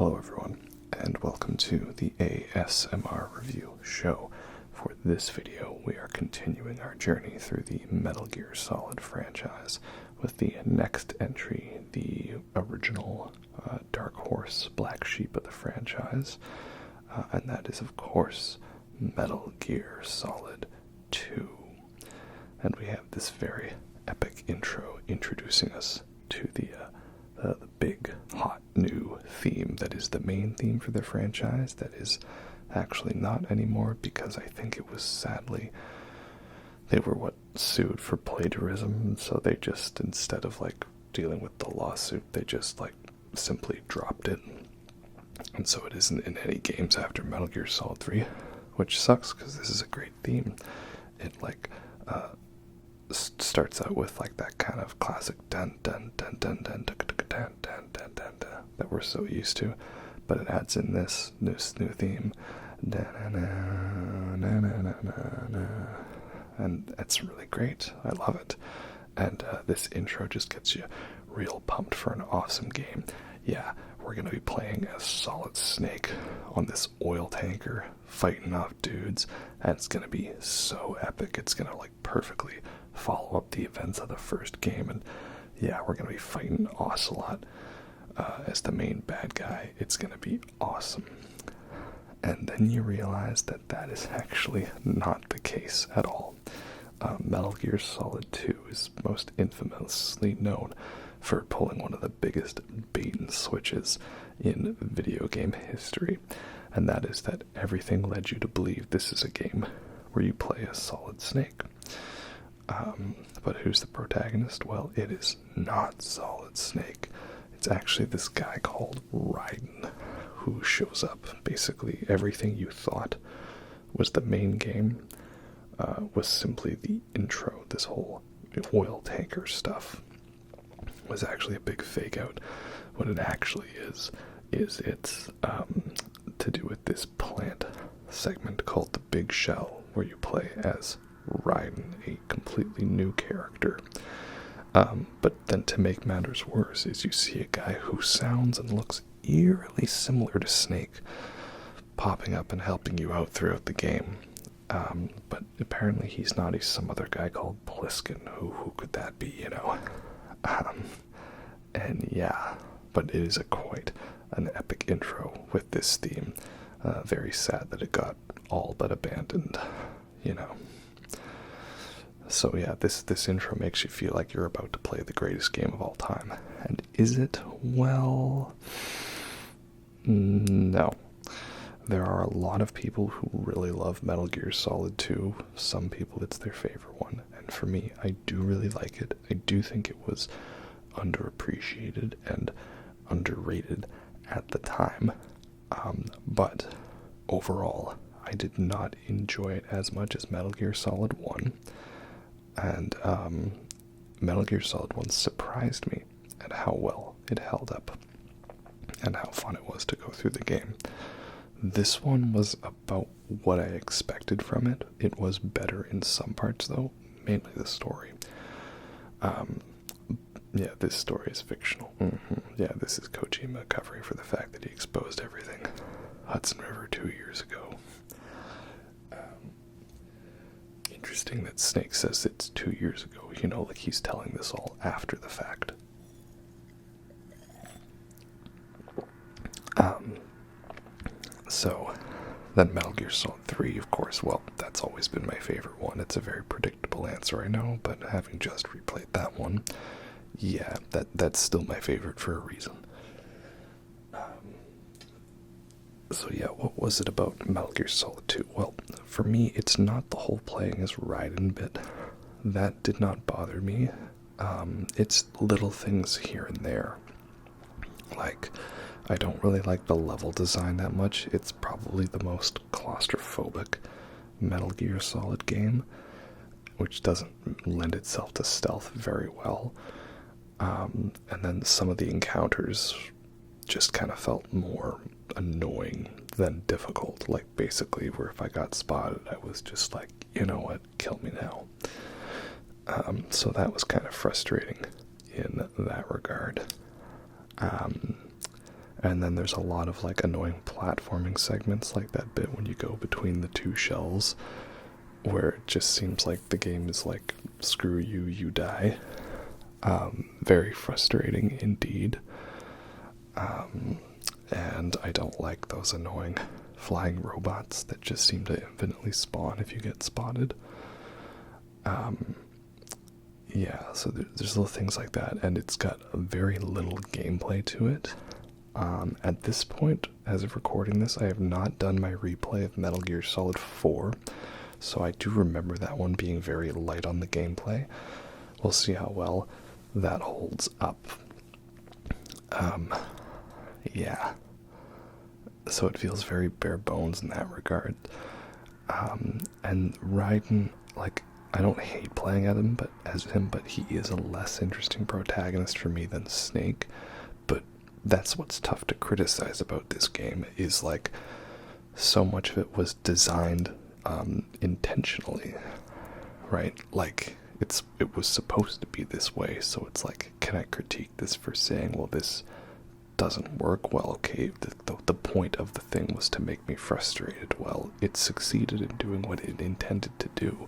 Hello everyone, and welcome to the ASMR review show. For this video, we are continuing our journey through the Metal Gear Solid franchise with the next entry, the original Dark Horse black sheep of the franchise, and that is, of course, Metal Gear Solid 2. And we have this very epic intro introducing us to the big, hot, new theme that is the main theme for the franchise. That is actually not anymore, because I think it was sadly, they were sued for plagiarism, so they just, instead of dealing with the lawsuit, they just simply dropped it. And so it isn't in any games after Metal Gear Solid 3, which sucks because this is a great theme. It starts out with that kind of classic dun dun dun dun dun dun dun dun dun dun dun that we're so used to, but it adds in this new theme, and it's really great. I love it, and this intro just gets you real pumped for an awesome game. Yeah, we're gonna be playing as Solid Snake on this oil tanker, fighting off dudes, and it's gonna be so epic. It's gonna perfectly follow up the events of the first game, and yeah, we're gonna be fighting Ocelot as the main bad guy. It's gonna be awesome. And then you realize that that is actually not the case at all. Metal Gear Solid 2 is most infamously known for pulling one of the biggest bait and switches in video game history, and that is that everything led you to believe this is a game where you play as Solid Snake. But who's the protagonist? Well, it is not Solid Snake. It's actually this guy called Raiden, who shows up. Basically, everything you thought was the main game was simply the intro. This whole oil tanker stuff was actually a big fake out. What it actually is it's to do with this plant segment called the Big Shell, where you play as Raiden, a completely new character. But then to make matters worse is you see a guy who sounds and looks eerily similar to Snake popping up and helping you out throughout the game. But apparently he's not. He's some other guy called Pliskin. Who could that be, you know? And yeah, but it is quite an epic intro with this theme. Very sad that it got all but abandoned, you know. So yeah, this intro makes you feel like you're about to play the greatest game of all time. And is it? Well, no. There are a lot of people who really love Metal Gear Solid 2. Some people, it's their favorite one. And for me, I do really like it. I do think it was underappreciated and underrated at the time. But overall, I did not enjoy it as much as Metal Gear Solid 1. And Metal Gear Solid 1 surprised me at how well it held up and how fun it was to go through the game. This one was about what I expected from it. It was better in some parts, though, mainly the story. Yeah, this story is fictional. Yeah, this is Kojima covering for the fact that he exposed everything. Hudson River 2 years ago. Interesting that Snake says it's 2 years ago, you know, like he's telling this all after the fact. So, then Metal Gear Solid 3, of course, well, that's always been my favorite one. It's a very predictable answer, I know, but having just replayed that one, yeah, that's still my favorite for a reason. So yeah, what was it about Metal Gear Solid 2? Well, for me, it's not the whole playing as Raiden bit. That did not bother me. It's little things here and there. I don't really like the level design that much. It's probably the most claustrophobic Metal Gear Solid game, which doesn't lend itself to stealth very well. And then some of the encounters just kind of felt more annoying than difficult. Basically, where if I got spotted, I was just like, you know what, kill me now. So that was kind of frustrating in that regard. And then there's a lot of like annoying platforming segments, like that bit when you go between the two shells, where it just seems like the game is like, screw you, you die. Very frustrating indeed. And I don't like those annoying flying robots that just seem to infinitely spawn if you get spotted. Yeah, so there's little things like that, and it's got a very little gameplay to it. At this point, as of recording this, I have not done my replay of Metal Gear Solid 4, so I do remember that one being very light on the gameplay. We'll see how well that holds up. Yeah. So it feels very bare bones in that regard. And Raiden, like, I don't hate playing as him, but he is a less interesting protagonist for me than Snake. But that's what's tough to criticize about this game, is like, so much of it was designed intentionally, right? Like, it was supposed to be this way, so it's like, can I critique this for saying, well, this doesn't work? Well, okay, the point of the thing was to make me frustrated. Well, it succeeded in doing what it intended to do.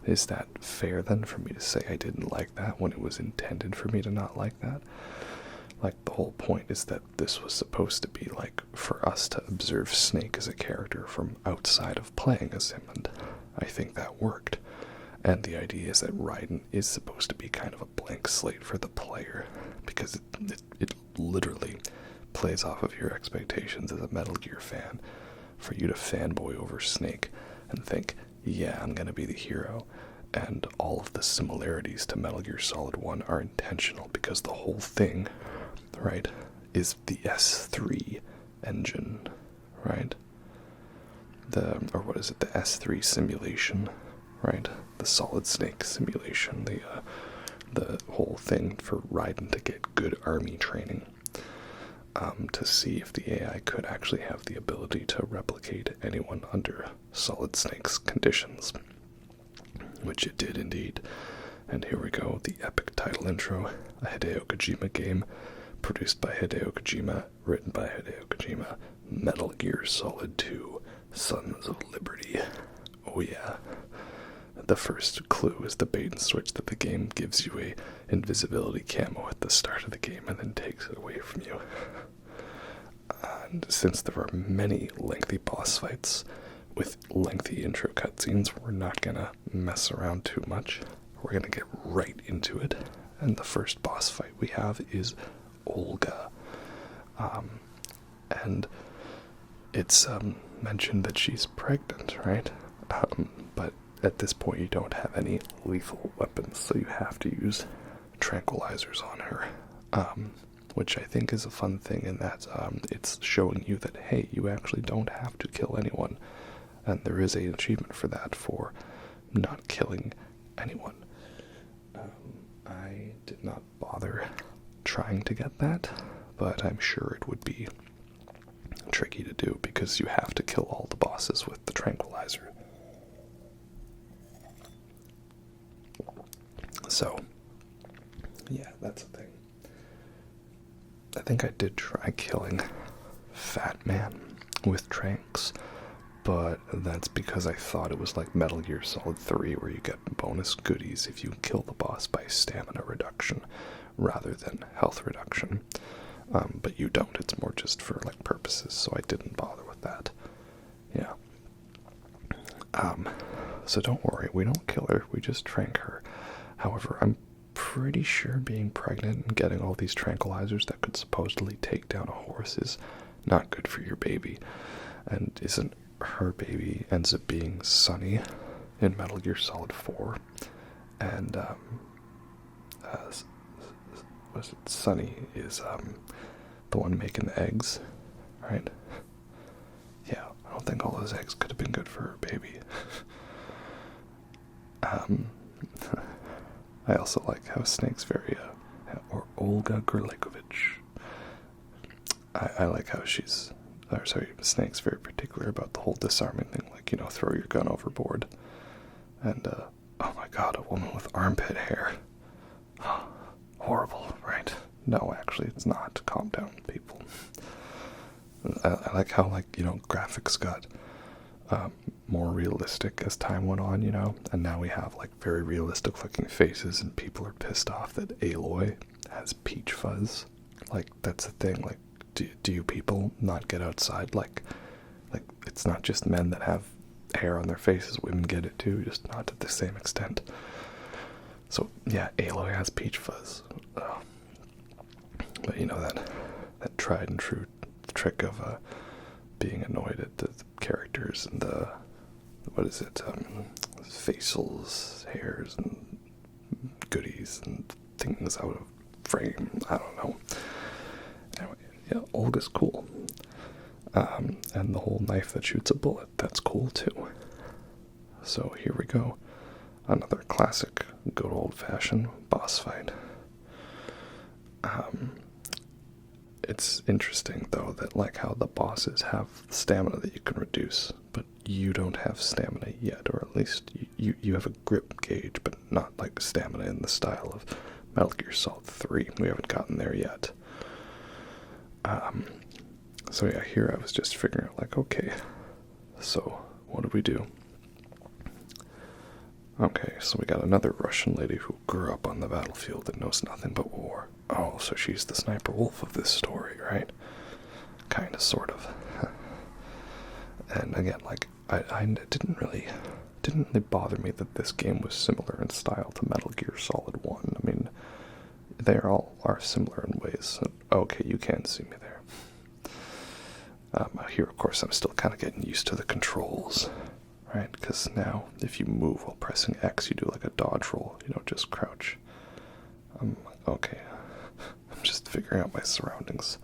Is that fair then for me to say I didn't like that when it was intended for me to not like that? Like, the whole point is that this was supposed to be like for us to observe Snake as a character from outside of playing as him, and I think that worked. And the idea is that Raiden is supposed to be kind of a blank slate for the player, because it literally plays off of your expectations as a Metal Gear fan, for you to fanboy over Snake and think, yeah, I'm gonna be the hero. And all of the similarities to Metal Gear Solid 1 are intentional, because the whole thing, right, is the S3 engine, right? The S3 simulation, right? The Solid Snake simulation, the whole thing for Raiden to get good army training, to see if the AI could actually have the ability to replicate anyone under Solid Snake's conditions, which it did indeed. And here we go, the epic title intro, a Hideo Kojima game, produced by Hideo Kojima, written by Hideo Kojima, Metal Gear Solid 2, Sons of Liberty. Oh yeah. The first clue is the bait and switch that the game gives you a invisibility camo at the start of the game and then takes it away from you. And since there are many lengthy boss fights with lengthy intro cutscenes, we're not gonna mess around too much. We're gonna get right into it. And the first boss fight we have is Olga. And it's mentioned that she's pregnant, right? But at this point you don't have any lethal weapons, so you have to use tranquilizers on her, which I think is a fun thing in that it's showing you that, hey, you actually don't have to kill anyone, and there is an achievement for that, for not killing anyone. I did not bother trying to get that, but I'm sure it would be tricky to do, because you have to kill all the bosses with the tranquilizer. So, yeah, that's a thing. I think I did try killing Fatman with tranks, but that's because I thought it was like Metal Gear Solid 3, where you get bonus goodies if you kill the boss by stamina reduction rather than health reduction. But you don't, it's more just for like purposes, so I didn't bother with that. Yeah. So don't worry, we don't kill her, we just trank her. However, I'm pretty sure being pregnant and getting all these tranquilizers that could supposedly take down a horse is not good for your baby. And isn't her baby ends up being Sunny in Metal Gear Solid 4? And, was it Sunny is, the one making the eggs, right? Yeah, I don't think all those eggs could have been good for her baby. I also like how Snake's very, or Olga Gerlikovich. I like how Snake's very particular about the whole disarming thing, like, you know, throw your gun overboard. And, oh my god, a woman with armpit hair. Horrible, right? No, actually, it's not. Calm down, people. I like how, like, you know, graphics got more realistic as time went on, you know, and now we have like very realistic looking faces, and people are pissed off that Aloy has peach fuzz. Like, that's the thing. Like, do you people not get outside? Like it's not just men that have hair on their faces, women get it too, just not to the same extent. So yeah, Aloy has peach fuzz. But you know, that tried and true trick of being annoyed at the characters and the, what is it, facials, hairs, and goodies and things out of frame. I don't know. Anyway, yeah, Olga's cool. And the whole knife that shoots a bullet, that's cool too. So here we go. Another classic, good old-fashioned boss fight. It's interesting, though, that like how the bosses have stamina that you can reduce, but you don't have stamina yet, or at least you have a grip gauge, but not like stamina in the style of Metal Gear Solid 3. We haven't gotten there yet. So yeah, here I was just figuring out, like, okay, so what do we do? Okay, so we got another Russian lady who grew up on the battlefield that knows nothing but war. Oh, so she's the sniper wolf of this story, right? Kinda, sort of. And again, like, I didn't really bother me that this game was similar in style to Metal Gear Solid 1. I mean, they all are similar in ways. Okay, you can see me there. Here, of course, I'm still kind of getting used to the controls, right? Because now, if you move while pressing X, you do like a dodge roll. You don't just crouch. Okay. I'm just figuring out my surroundings.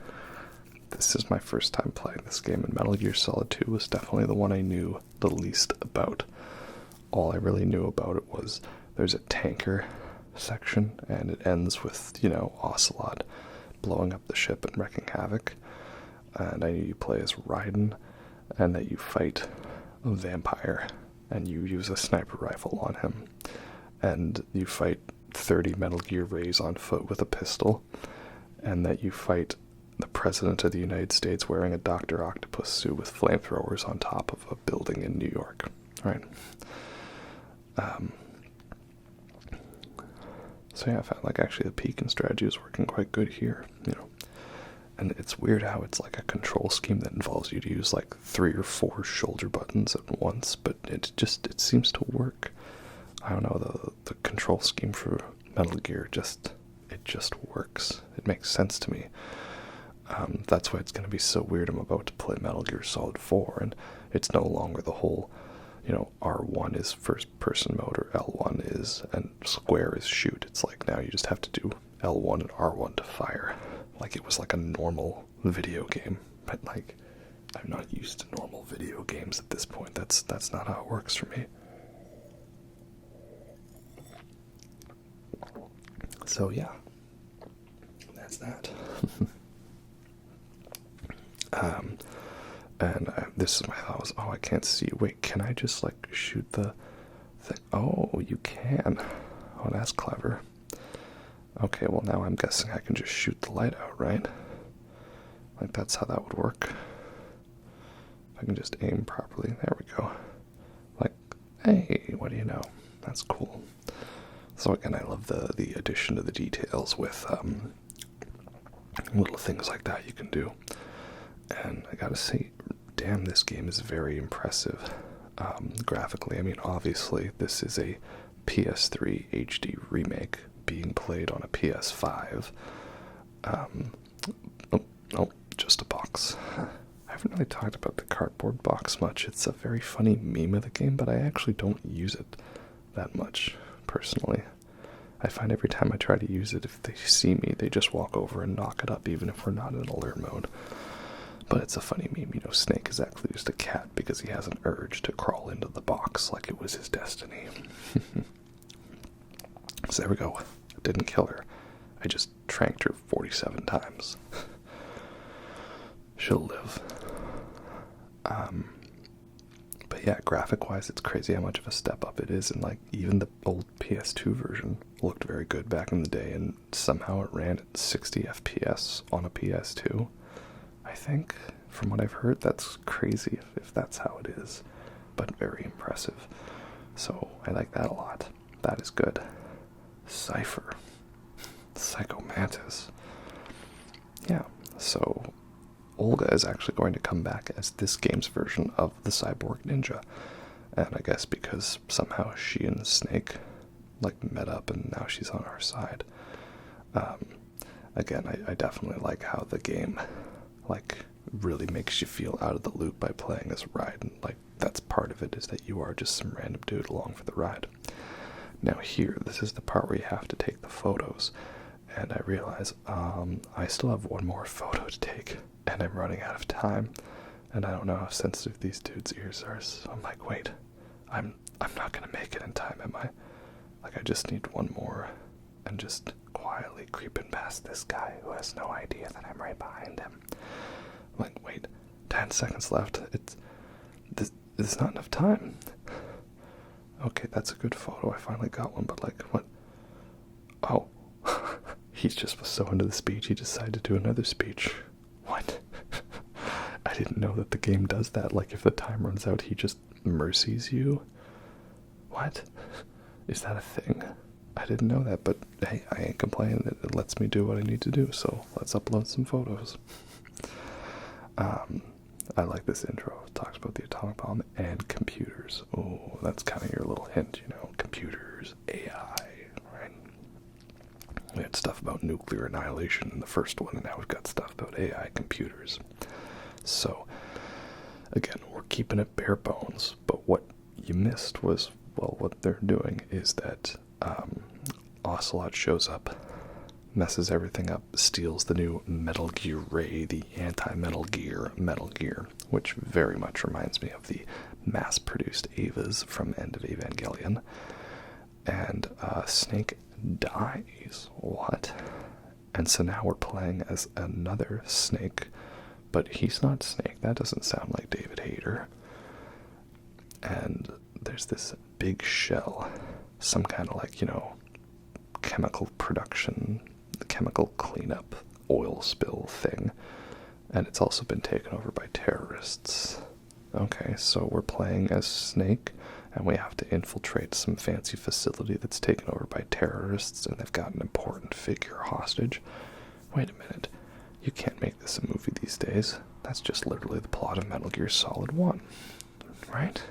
This is my first time playing this game, and Metal Gear Solid 2 was definitely the one I knew the least about. All I really knew about it was there's a tanker section, and it ends with, you know, Ocelot blowing up the ship and wrecking havoc. And I knew you play as Raiden, and that you fight a vampire, and you use a sniper rifle on him, and you fight 30 Metal Gear Rays on foot with a pistol, and that you fight the President of the United States wearing a Dr. Octopus suit with flamethrowers on top of a building in New York, right? So yeah, I found like actually the peek and strategy was working quite good here, you know. And it's weird how it's like a control scheme that involves you to use like 3 or 4 shoulder buttons at once, but it seems to work. I don't know, the control scheme for Metal Gear just works. It makes sense to me. That's why it's going to be so weird. I'm about to play Metal Gear Solid 4, and it's no longer the whole, you know, R1 is first person mode, or L1 is, and square is shoot. It's like now you just have to do L1 and R1 to fire. Like it was like a normal video game, but like I'm not used to normal video games at this point. That's not how it works for me. So yeah, that's that. And this is my thought was, oh, I can't see. Wait, can I just like shoot the thing? Oh, you can. Oh, that's clever. Okay, well now I'm guessing I can just shoot the light out, right? Like that's how that would work. If I can just aim properly. There we go. Like, hey, what do you know? That's cool. So again, I love the addition to the details with little things like that you can do. And I gotta say, damn, this game is very impressive graphically. I mean, obviously, this is a PS3 HD remake being played on a PS5. Oh, just a box. I haven't really talked about the cardboard box much. It's a very funny meme of the game, but I actually don't use it that much, personally. I find every time I try to use it, if they see me, they just walk over and knock it up, even if we're not in alert mode. But it's a funny meme. You know, Snake is actually just a cat because he has an urge to crawl into the box like it was his destiny. So there we go. I didn't kill her. I just tranked her 47 times. She'll live. But yeah, graphic-wise, it's crazy how much of a step up it is. And like, even the old PS2 version looked very good back in the day, and somehow it ran at 60 FPS on a PS2. I think, from what I've heard, that's crazy if that's how it is, but very impressive. So I like that a lot. That is good. Cypher. Psycho Mantis. Yeah, so Olga is actually going to come back as this game's version of the Cyborg Ninja. And I guess because somehow she and Snake like met up and now she's on our side. Again, I definitely like how the game like really makes you feel out of the loop by playing as Raiden. Like that's part of it, is that you are just some random dude along for the ride. Now here, this is the part where you have to take the photos. And I realize I still have one more photo to take, and I'm running out of time. And I don't know how sensitive these dudes' ears are, so I'm like, wait, I'm not gonna make it in time, am I? Like, I just need one more, and just quietly creeping past this guy who has no idea that I'm right behind him. I'm like, wait, 10 seconds left. There's not enough time. Okay, that's a good photo. I finally got one, but like, what? Oh, he just was so into the speech, he decided to do another speech. What? I didn't know that the game does that. Like, if the time runs out, he just mercies you. What? Is that a thing? I didn't know that, but hey, I ain't complaining. It lets me do what I need to do, so let's upload some photos. I like this intro. It talks about the atomic bomb and computers. Oh, that's kind of your little hint, you know, computers, AI, right? We had stuff about nuclear annihilation in the first one, and now we've got stuff about AI computers. So, again, we're keeping it bare bones, but what you missed was, well, what they're doing is that Ocelot shows up, messes everything up, steals the new Metal Gear Ray, the anti-Metal Gear Metal Gear, which very much reminds me of the mass-produced Evas from End of Evangelion. And Snake dies. What? And so now we're playing as another Snake, but he's not Snake. That doesn't sound like David Hayter. And there's this big shell, some kind of like, you know, chemical production, chemical cleanup, oil spill thing. And it's also been taken over by terrorists. Okay, so we're playing as Snake, and we have to infiltrate some fancy facility that's taken over by terrorists, and they've got an important figure hostage. Wait a minute. You can't make this a movie these days. That's just literally the plot of Metal Gear Solid 1. Right?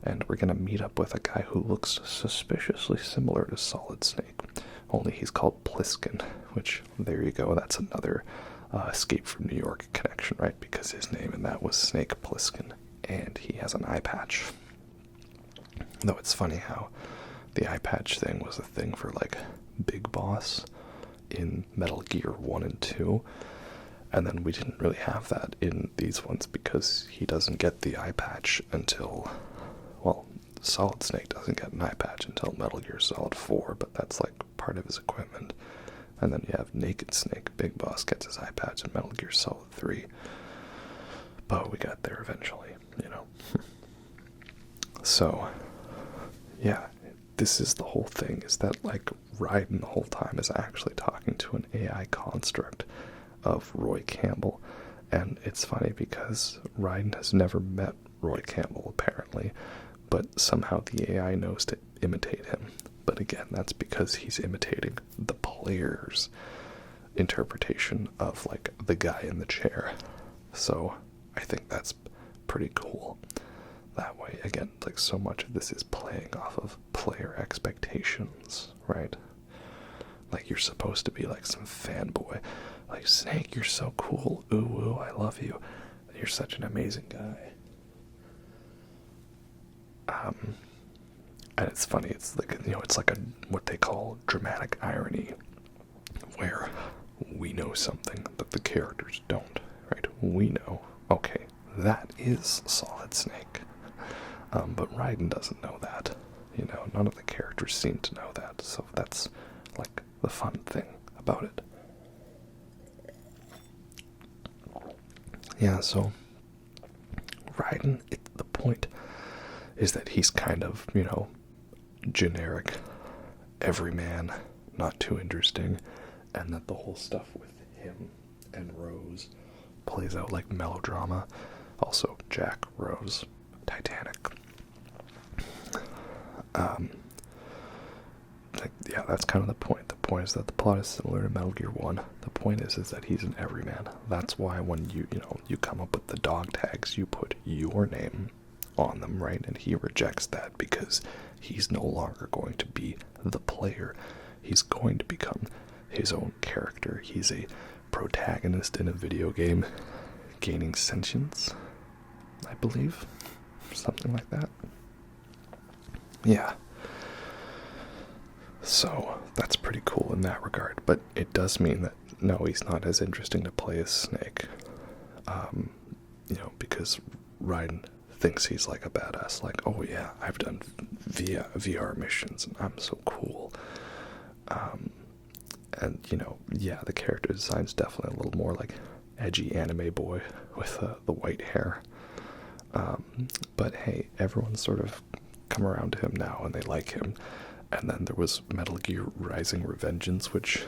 And we're going to meet up with a guy who looks suspiciously similar to Solid Snake. Only he's called Pliskin, which, there you go, that's another Escape from New York connection, right? Because his name in that was Snake Pliskin, and he has an eye patch. Though it's funny how the eye patch thing was a thing for, like, Big Boss in Metal Gear 1 and 2, and then we didn't really have that in these ones because he doesn't get the eye patch until, well, Solid Snake doesn't get an eye patch until Metal Gear Solid 4, but that's like part of his equipment. And then you have Naked Snake. Big Boss gets his eye patch in Metal Gear Solid 3. But we got there eventually, you know. So, yeah, this is the whole thing, is that, like, Raiden the whole time is actually talking to an AI construct of Roy Campbell. And it's funny because Raiden has never met Roy Campbell, apparently, but somehow the AI knows to imitate him. But again, that's because he's imitating the player's interpretation of, like, the guy in the chair. So I think that's pretty cool. That way, again, like, so much of this is playing off of player expectations, right? Like, you're supposed to be like some fanboy. Like, Snake, you're so cool. Ooh, ooh, I love you. You're such an amazing guy. And it's funny, it's like, you know, it's like what they call dramatic irony, where we know something that the characters don't, right? We know, okay, that is Solid Snake. But Raiden doesn't know that, you know, none of the characters seem to know that, so that's, like, the fun thing about it. Yeah, so Raiden, the point is that he's kind of, you know, generic, everyman, not too interesting, and that the whole stuff with him and Rose plays out like melodrama. Also, Jack, Rose, Titanic. Yeah, that's kind of the point. The point is that the plot is similar to Metal Gear 1. The point is that he's an everyman. That's why when you come up with the dog tags, you put your name on them, right? And he rejects that because he's no longer going to be the player. He's going to become his own character. He's a protagonist in a video game, gaining sentience, I believe. Something like that. Yeah. So, that's pretty cool in that regard. But it does mean that, no, he's not as interesting to play as Snake. Because Raiden thinks he's like a badass. Like, oh yeah, I've done VR missions and I'm so cool. And, yeah, the character design's definitely a little more like edgy anime boy with the white hair. But hey, everyone's sort of come around to him now and they like him. And then there was Metal Gear Rising: Revengeance, which,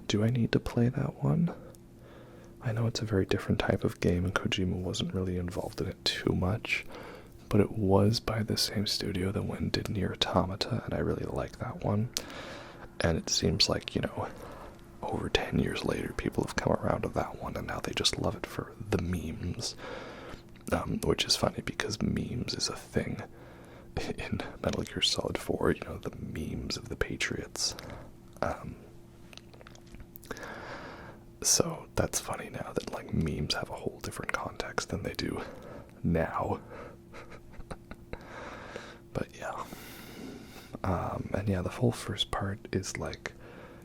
do I need to play that one? I know it's a very different type of game and Kojima wasn't really involved in it too much, but it was by the same studio that went and did Nier Automata, and I really like that one. And it seems like, over 10 years later, people have come around to that one, and now they just love it for the memes. Which is funny, because memes is a thing in Metal Gear Solid 4, the memes of the Patriots. So that's funny now that, like, memes have a whole different context than they do now. But yeah. And yeah, the whole first part is like,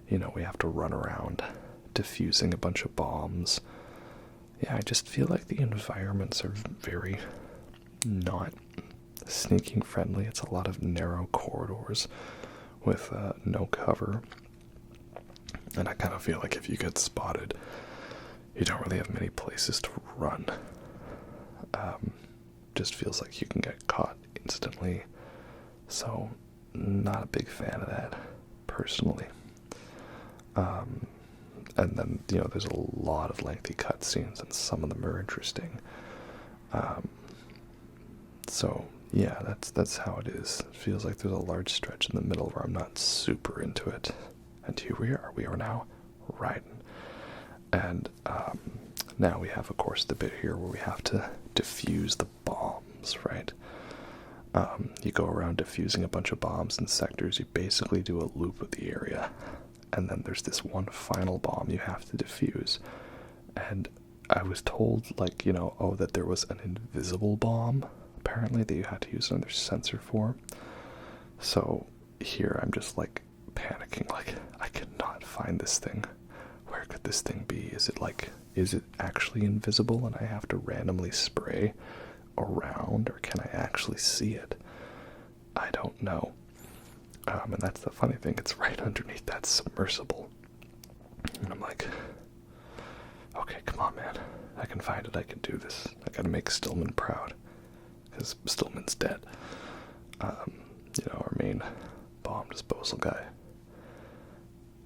we have to run around defusing a bunch of bombs. Yeah, I just feel like the environments are very not sneaking friendly. It's a lot of narrow corridors with no cover. And I kind of feel like if you get spotted, you don't really have many places to run. Just feels like you can get caught instantly. So, not a big fan of that, personally. And then, there's a lot of lengthy cutscenes, and some of them are interesting. So, yeah, that's how it is. It feels like there's a large stretch in the middle where I'm not super into it. And here we are. We are now Raiden. And now we have, of course, the bit here where we have to defuse the bombs, right? You go around defusing a bunch of bombs in sectors. You basically do a loop of the area. And then there's this one final bomb you have to defuse. And I was told, that there was an invisible bomb, apparently, that you had to use another sensor for. So here I'm just, panicking, I cannot find this thing. Where could this thing be? Is it actually invisible and I have to randomly spray around, or can I actually see it? I don't know. And that's the funny thing, it's right underneath that submersible. And I'm like, okay, come on, man. I can find it, I can do this. I gotta make Stillman proud. Because Stillman's dead. Our main bomb disposal guy.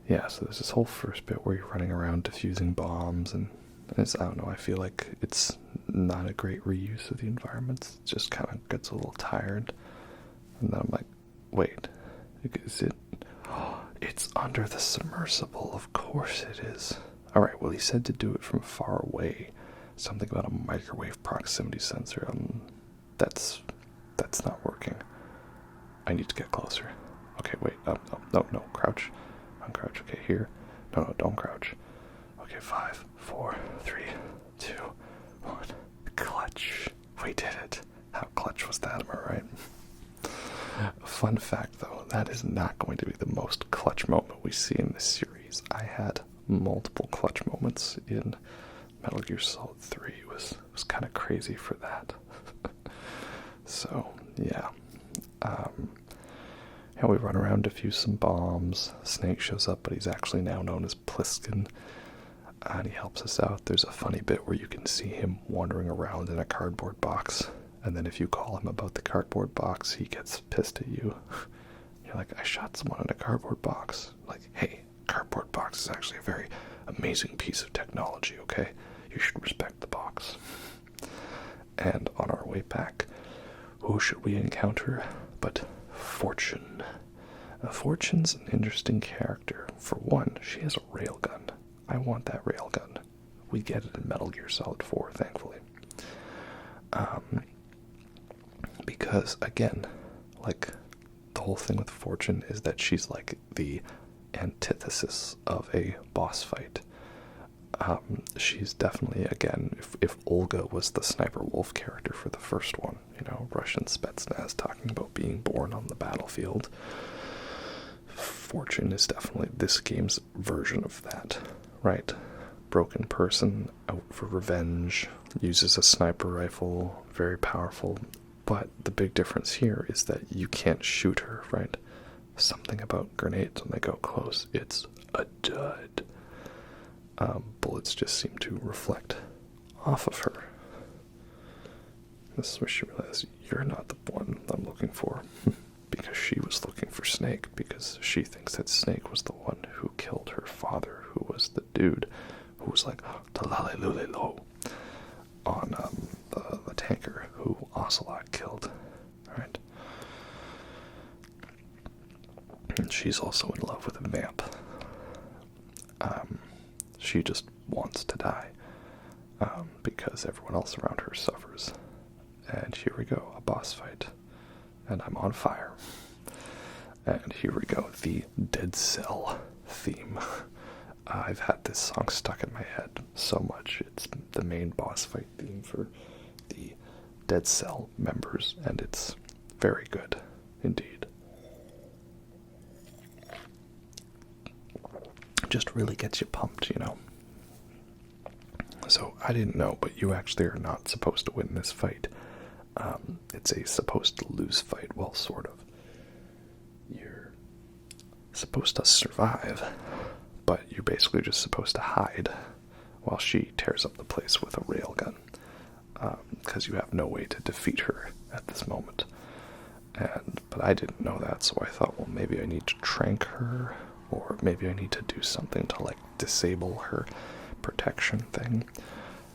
Yeah, so there's this whole first bit where you're running around defusing bombs, and it's, I don't know, I feel like it's not a great reuse of the environments. It just kind of gets a little tired. And then I'm like, wait, is it? Oh, it's under the submersible. Of course it is. Alright, well, he said to do it from far away. Something about a microwave proximity sensor. That's not working. I need to get closer. Okay, wait, no, crouch. Uncrouch, okay, here. No, don't crouch. Okay, 5, 4, 3, 2, 1. Clutch. We did it. How clutch was that, am I right? Fun fact, though, that is not going to be the most clutch moment we see in this series. I had multiple clutch moments in Metal Gear Solid 3. It was kind of crazy for that. So, yeah. We run around, defuse some bombs. Snake shows up, but he's actually now known as Pliskin. And he helps us out. There's a funny bit where you can see him wandering around in a cardboard box. And then if you call him about the cardboard box, he gets pissed at you. You're like, I shot someone in a cardboard box. Like, hey, cardboard box is actually a very amazing piece of technology, okay? You should respect the box. And on our way back, who should we encounter but Fortune? Fortune's an interesting character. For one, she has a railgun. I want that railgun. We get it in Metal Gear Solid 4, thankfully. Because, again, like, the whole thing with Fortune is that she's like the antithesis of a boss fight. She's definitely, again, if Olga was the Sniper Wolf character for the first one, you know, Russian Spetsnaz talking about being born on the battlefield, Fortune is definitely this game's version of that, right? Broken person, out for revenge, uses a sniper rifle, very powerful, but the big difference here is that you can't shoot her, right? Something about grenades when they go close, it's a dud. Bullets just seem to reflect off of her. This is where she realized, you're not the one I'm looking for. Because she was looking for Snake, because she thinks that Snake was the one who killed her father, who was the dude who was like, Talalelulelo, on the tanker who Ocelot killed, right? And she's also in love with a Vamp. She just wants to die, because everyone else around her suffers. And here we go, a boss fight. And I'm on fire. And here we go, the Dead Cell theme. I've had this song stuck in my head so much. It's the main boss fight theme for the Dead Cell members, and it's very good indeed. Just really gets you pumped, you know. So I didn't know, but you actually are not supposed to win this fight. It's a supposed to lose fight, well, sort of. You're supposed to survive, but you're basically just supposed to hide while she tears up the place with a railgun, because you have no way to defeat her at this moment. But I didn't know that, so I thought, well, maybe I need to trank her, or maybe I need to do something to, like, disable her protection thing.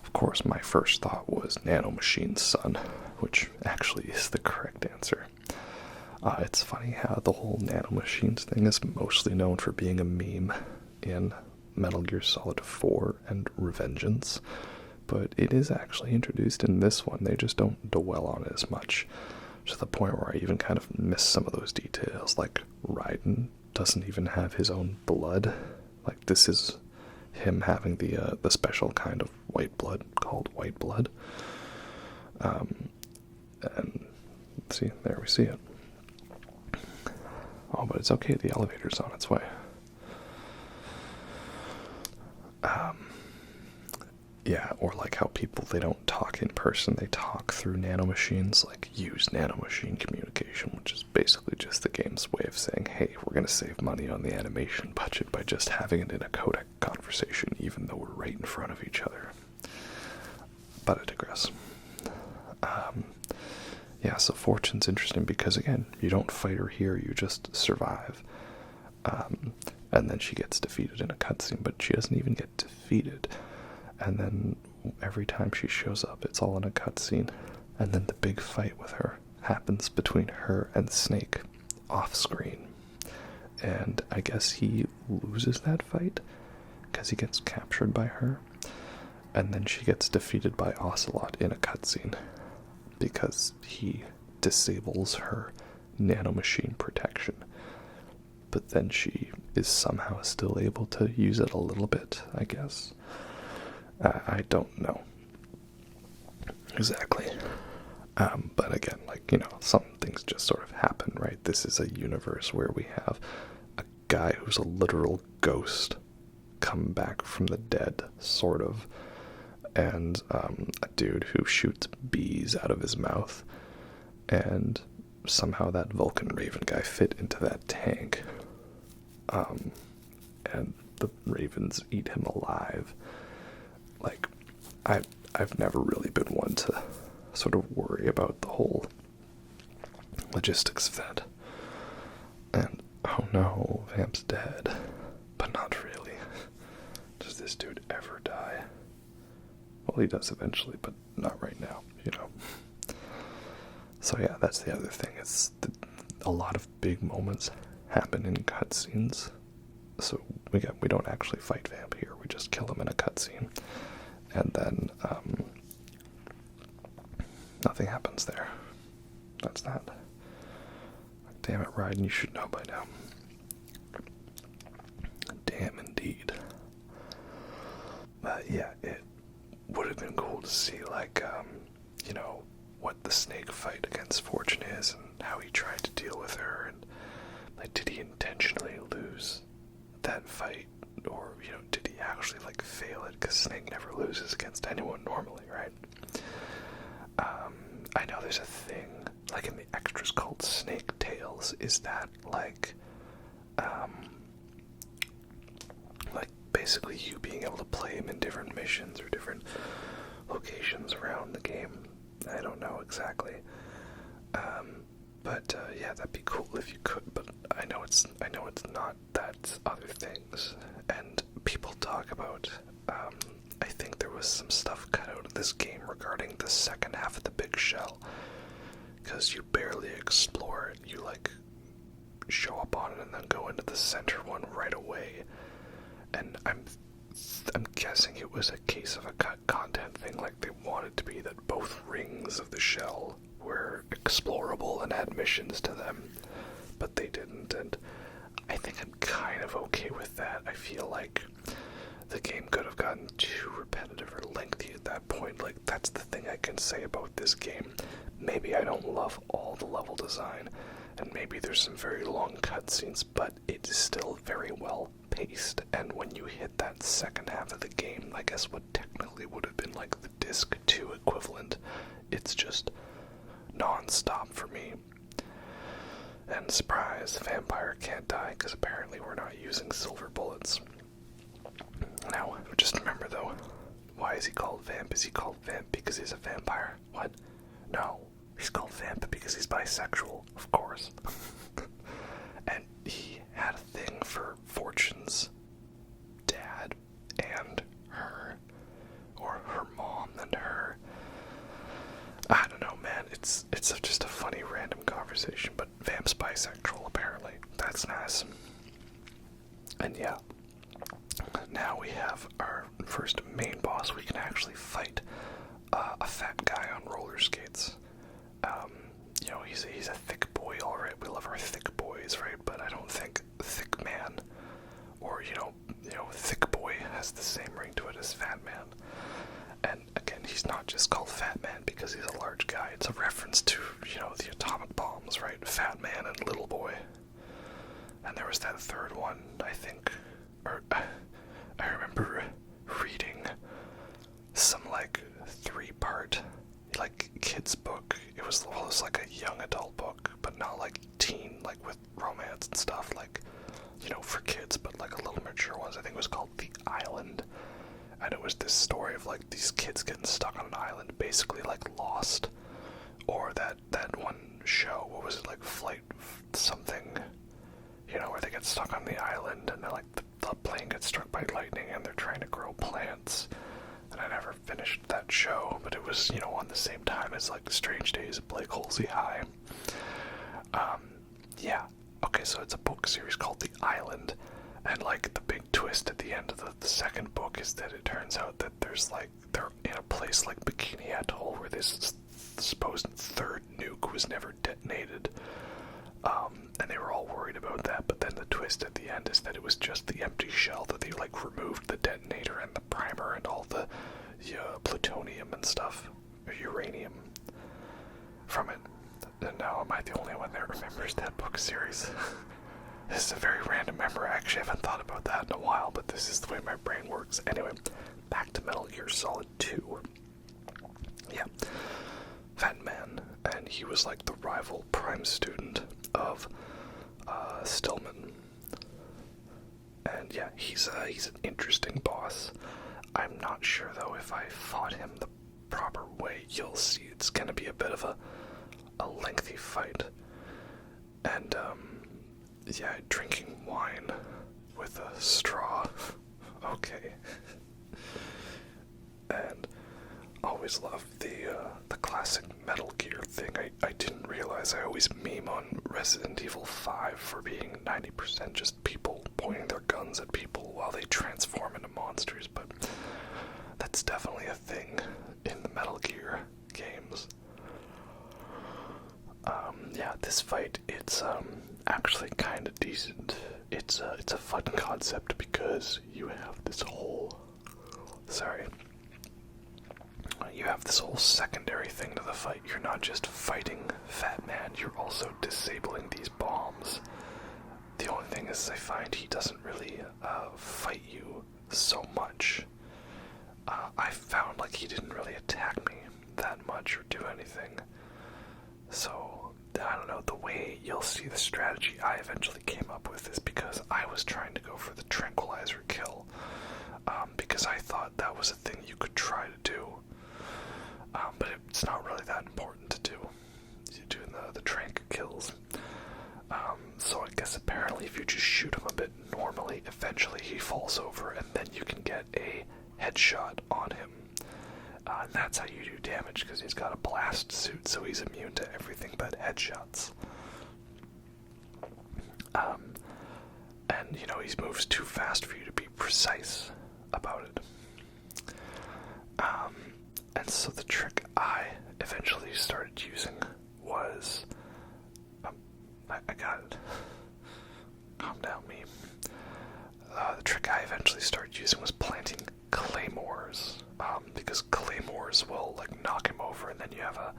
Of course, my first thought was Nanomachine's son, which actually is the correct answer. It's funny how the whole Nanomachines thing is mostly known for being a meme in Metal Gear Solid 4 and Revengeance, but it is actually introduced in this one. They just don't dwell on it as much, to the point where I even kind of miss some of those details, like Raiden doesn't even have his own blood. Like, this is him having the special kind of white blood called white blood. And see, there we see it. Oh, but it's okay, the elevator's on its way. Yeah, or like how people, they don't talk in person, they talk through nanomachines, like use nanomachine communication, which is basically just the game's way of saying, hey, we're going to save money on the animation budget by just having it in a codec conversation, even though we're right in front of each other. But I digress. Yeah, so Fortune's interesting because, again, you don't fight her here, you just survive. And then she gets defeated in a cutscene, but she doesn't even get defeated. And then every time she shows up, it's all in a cutscene. And then the big fight with her happens between her and Snake off screen. And I guess he loses that fight because he gets captured by her. And then she gets defeated by Ocelot in a cutscene because he disables her nanomachine protection. But then she is somehow still able to use it a little bit, I guess. I don't know exactly. But again, like, you know, some things just sort of happen, right? This is a universe where we have a guy who's a literal ghost come back from the dead, sort of, and a dude who shoots bees out of his mouth, and somehow that Vulcan Raven guy fit into that tank, and the ravens eat him alive. Like, I've never really been one to sort of worry about the whole logistics of that. And, oh no, Vamp's dead. But not really. Does this dude ever die? Well, he does eventually, but not right now, you know. So yeah, that's the other thing. A lot of big moments happen in cutscenes. So we don't actually fight Vamp here. We just kill him in a cutscene, and then nothing happens there. That's that. Damn it, Raiden, you should know by now. Damn indeed. But yeah, it would have been cool to see, like, you know, what the snake fight against Fortune is and how he tried to deal with her, and like, did he intentionally lose that fight, or, you know, did he actually, like, fail it? Because Snake never loses against anyone normally, right? I know there's a thing, like, in the extras called Snake Tales. Is that, like, basically you being able to play him in different missions or different locations around the game? I don't know exactly. But yeah, that'd be cool if you could, but I know it's not. That's other things. And people talk about, I think there was some stuff cut out of this game regarding the second half of the big shell, because you barely explore it. You, like, show up on it and then go into the center one right away. And I'm guessing it was a case of a cut content thing, like they wanted to be that both rings of the shell were explorable and had missions to them, but they didn't, and I think I'm kind of okay with that. I feel like the game could have gotten too repetitive or lengthy at that point. Like, that's the thing I can say about this game. Maybe I don't love all the level design, and maybe there's some very long cutscenes, but it is still very well paced, and when you hit that second half of the game, I guess what technically would have been like the Disc 2 equivalent, it's just non-stop for me. And surprise, the vampire can't die, because apparently we're not using silver bullets. Now, just remember though, why is he called Vamp? Is he called Vamp because he's a vampire? What? No, he's called Vamp because he's bisexual, of course. And he had a thing for Fortune's dad and her, or her mom and her. I don't know, man. It's just a funny random conversation, but Vamp's bisexual, apparently. That's nice. And yeah, now we have our first main boss. We can actually fight a fat guy on roller skates. You know, he's a thick boy, alright. We love our thick boys, right? But I don't think thick man, or you know, thick boy has the same ring to it as fat man. And again, he's not just called Fat Man because he's a large guy. It's a reference to, you know, the atomic bombs, right? Fat Man and Little Boy. And there was that third one, I think, or I remember reading some, like, 3-part, like, kids book. It was like a young adult book, but not like teen, like with romance and stuff, like, you know, for kids, but like a little mature ones. I think it was called The Island. And it was this story of, like, these kids getting stuck on an island, basically like Lost, or that one show, what was it, like Flight something, you know, where they get stuck on the island and they're like, the plane gets struck by lightning and they're trying to grow plants. And I never finished that show, but it was, you know, on the same time as, like, Strange Days of Blake Halsey High. Yeah, okay, so it's a book series called The Island, and, like, the big twist at the end of the second book is that it turns out that there's, like, they're in a place like Bikini Atoll where this supposed third nuke was never detonated, and they were all worried about that, but then the twist at the end is that it was just the empty shell, that they, like, removed the detonator and the primer and all the plutonium and stuff, or uranium, from it. And now am I the only one that remembers that book series? This is a very random memory. I actually haven't thought about that in a while, but this is the way my brain works. Anyway, back to Metal Gear Solid 2. Yeah, Fatman, and he was like the rival prime student of Stillman. And yeah, he's an interesting boss. I'm not sure though if I fought him the proper way. You'll see, it's gonna be a bit of a lengthy fight. And yeah, drinking wine with a straw. Okay. And always loved the classic Metal Gear thing. I didn't realize I always meme on Resident Evil 5 for being 90% just people pointing their guns at people while they transform into monsters, but that's definitely a thing in the Metal Gear games. Yeah, this fight, it's actually kind of decent. It's a fun concept because you have this whole secondary thing to the fight. You're not just fighting Fatman, you're also disabling these bombs. The only thing is, I find he doesn't really fight you so much. I found like he didn't really attack me that much or do anything. So, I don't know, the way you'll see the strategy I eventually came up with is because I was trying to go for the tranquilizer kill. Because I thought that was a thing you could try to do. But it's not really that important to do. You're doing the trank kills. So I guess apparently if you just shoot him a bit normally, eventually he falls over and then you can get a headshot on him. And that's how you do damage, because he's got a blast suit, so he's immune to everything but headshots. And, he moves too fast for you to be precise about it. And so the trick I eventually started using was... I got it. Calm down, me. The trick I eventually started using was planting claymores, because claymores will knock him over, and then you have a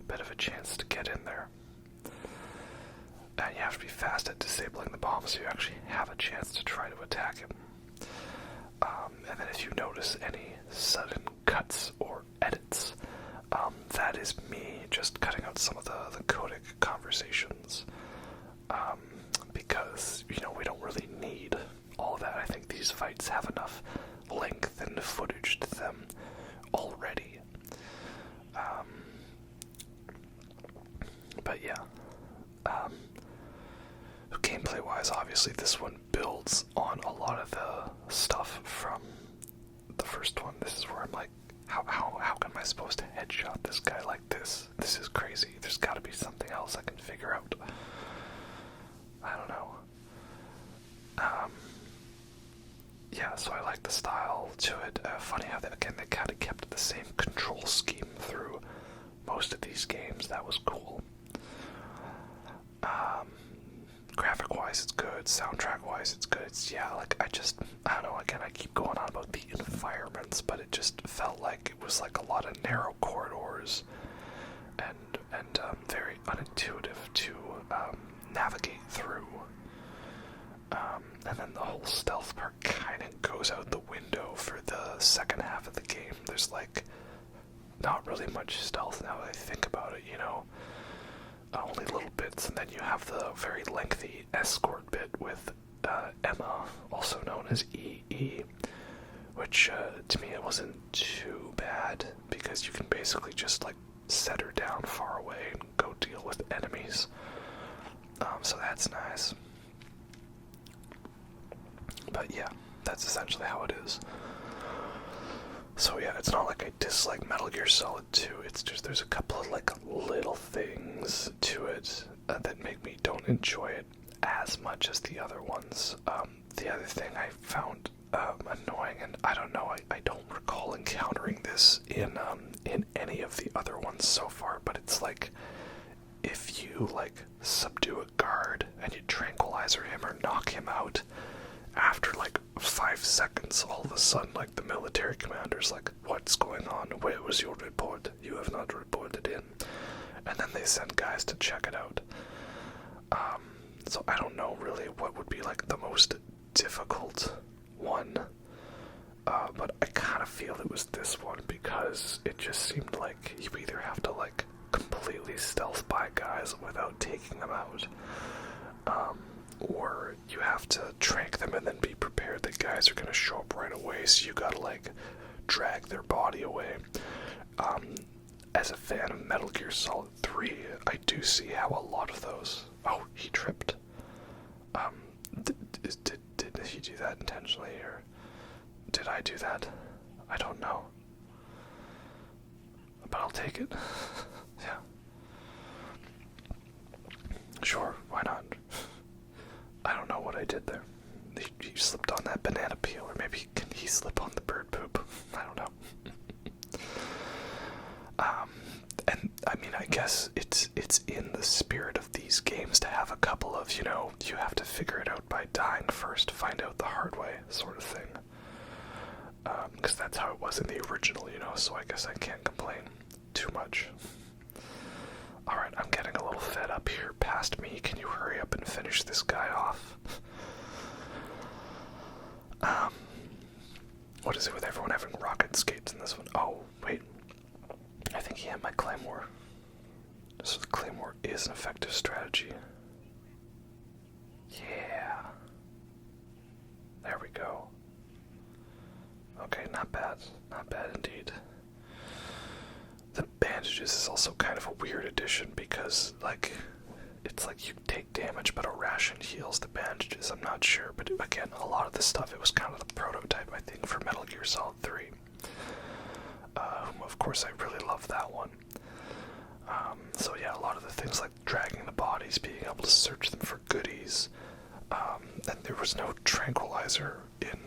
bit of a chance to get in there. And you have to be fast at disabling the bomb, so you actually have a chance to try to attack him. And then if you notice any sudden cuts or edits, that is me just cutting out some of the codec conversations. Because, we don't really need all that. I think these fights have enough length and footage to them already. But yeah. Gameplay-wise, obviously this one builds on a lot of the stuff from the first one. This is where I'm like, how am I supposed to headshot this guy like this? This is crazy. There's gotta be something else I can figure out. I don't know. Yeah, so I like the style to it. Funny how they kind of kept the same control scheme through most of these games. That was cool. Graphic-wise, it's good. Soundtrack-wise, it's good. I don't know, again, I keep going on about the environments, but it just felt like it was a lot of narrow corridors and very unintuitive to navigate through. And then the whole stealth part kind of goes out the window for the second half of the game. There's not really much stealth now that I think about it, only little bits, and then you have the very lengthy escort bit with Emma, also known as EE, which to me it wasn't too bad, because you can basically just set her down far away and go deal with enemies. So that's nice. But yeah, that's essentially how it is. So yeah, it's not like I dislike Metal Gear Solid 2, it's just there's a couple of little things to it that make me don't enjoy it as much as the other ones. The other thing I found annoying, and I don't know, I don't recall encountering this in any of the other ones so far, but it's if you subdue a guard and you tranquilizer him or knock him out, after 5 seconds, all of a sudden the military commander's what's going on? Where was your report? You have not reported in. And then they send guys to check it out. So I don't know really what would be the most difficult one. But I kind of feel it was this one, because it just seemed like you either have to completely stealth by guys without taking them out, or you have to trank them and then be prepared that guys are going to show up right away, so you gotta drag their body away. As a fan of Metal Gear Solid 3, I do see how a lot of those... Oh, he tripped. Did he do that intentionally, or did I do that? I don't know. but I'll take it. Yeah. Sure, why not? I don't know what I did there. He slipped on that banana peel, or maybe can he slip on the bird poop? I don't know. And I mean, I guess it's in the spirit of these games to have a couple of, you have to figure it out by dying first, find out the hard way, sort of thing. Because that's how it was in the original, so I guess I can't complain too much. Alright, I'm getting a little fed up here. Past me, can you hurry up and finish this guy off? What is it with everyone having rocket skates in this one? Oh, wait. I think he hit my claymore. So the claymore is an effective strategy. Yeah. There we go. Okay, not bad. Not bad indeed. The bandages is also kind of a weird addition because, it's like you take damage, but a ration heals the bandages. I'm not sure, but again, a lot of this stuff, it was kind of the prototype, I think, for Metal Gear Solid 3. Of course, I really love that one. So yeah, a lot of the things like dragging the bodies, being able to search them for goodies, and there was no tranquilizer in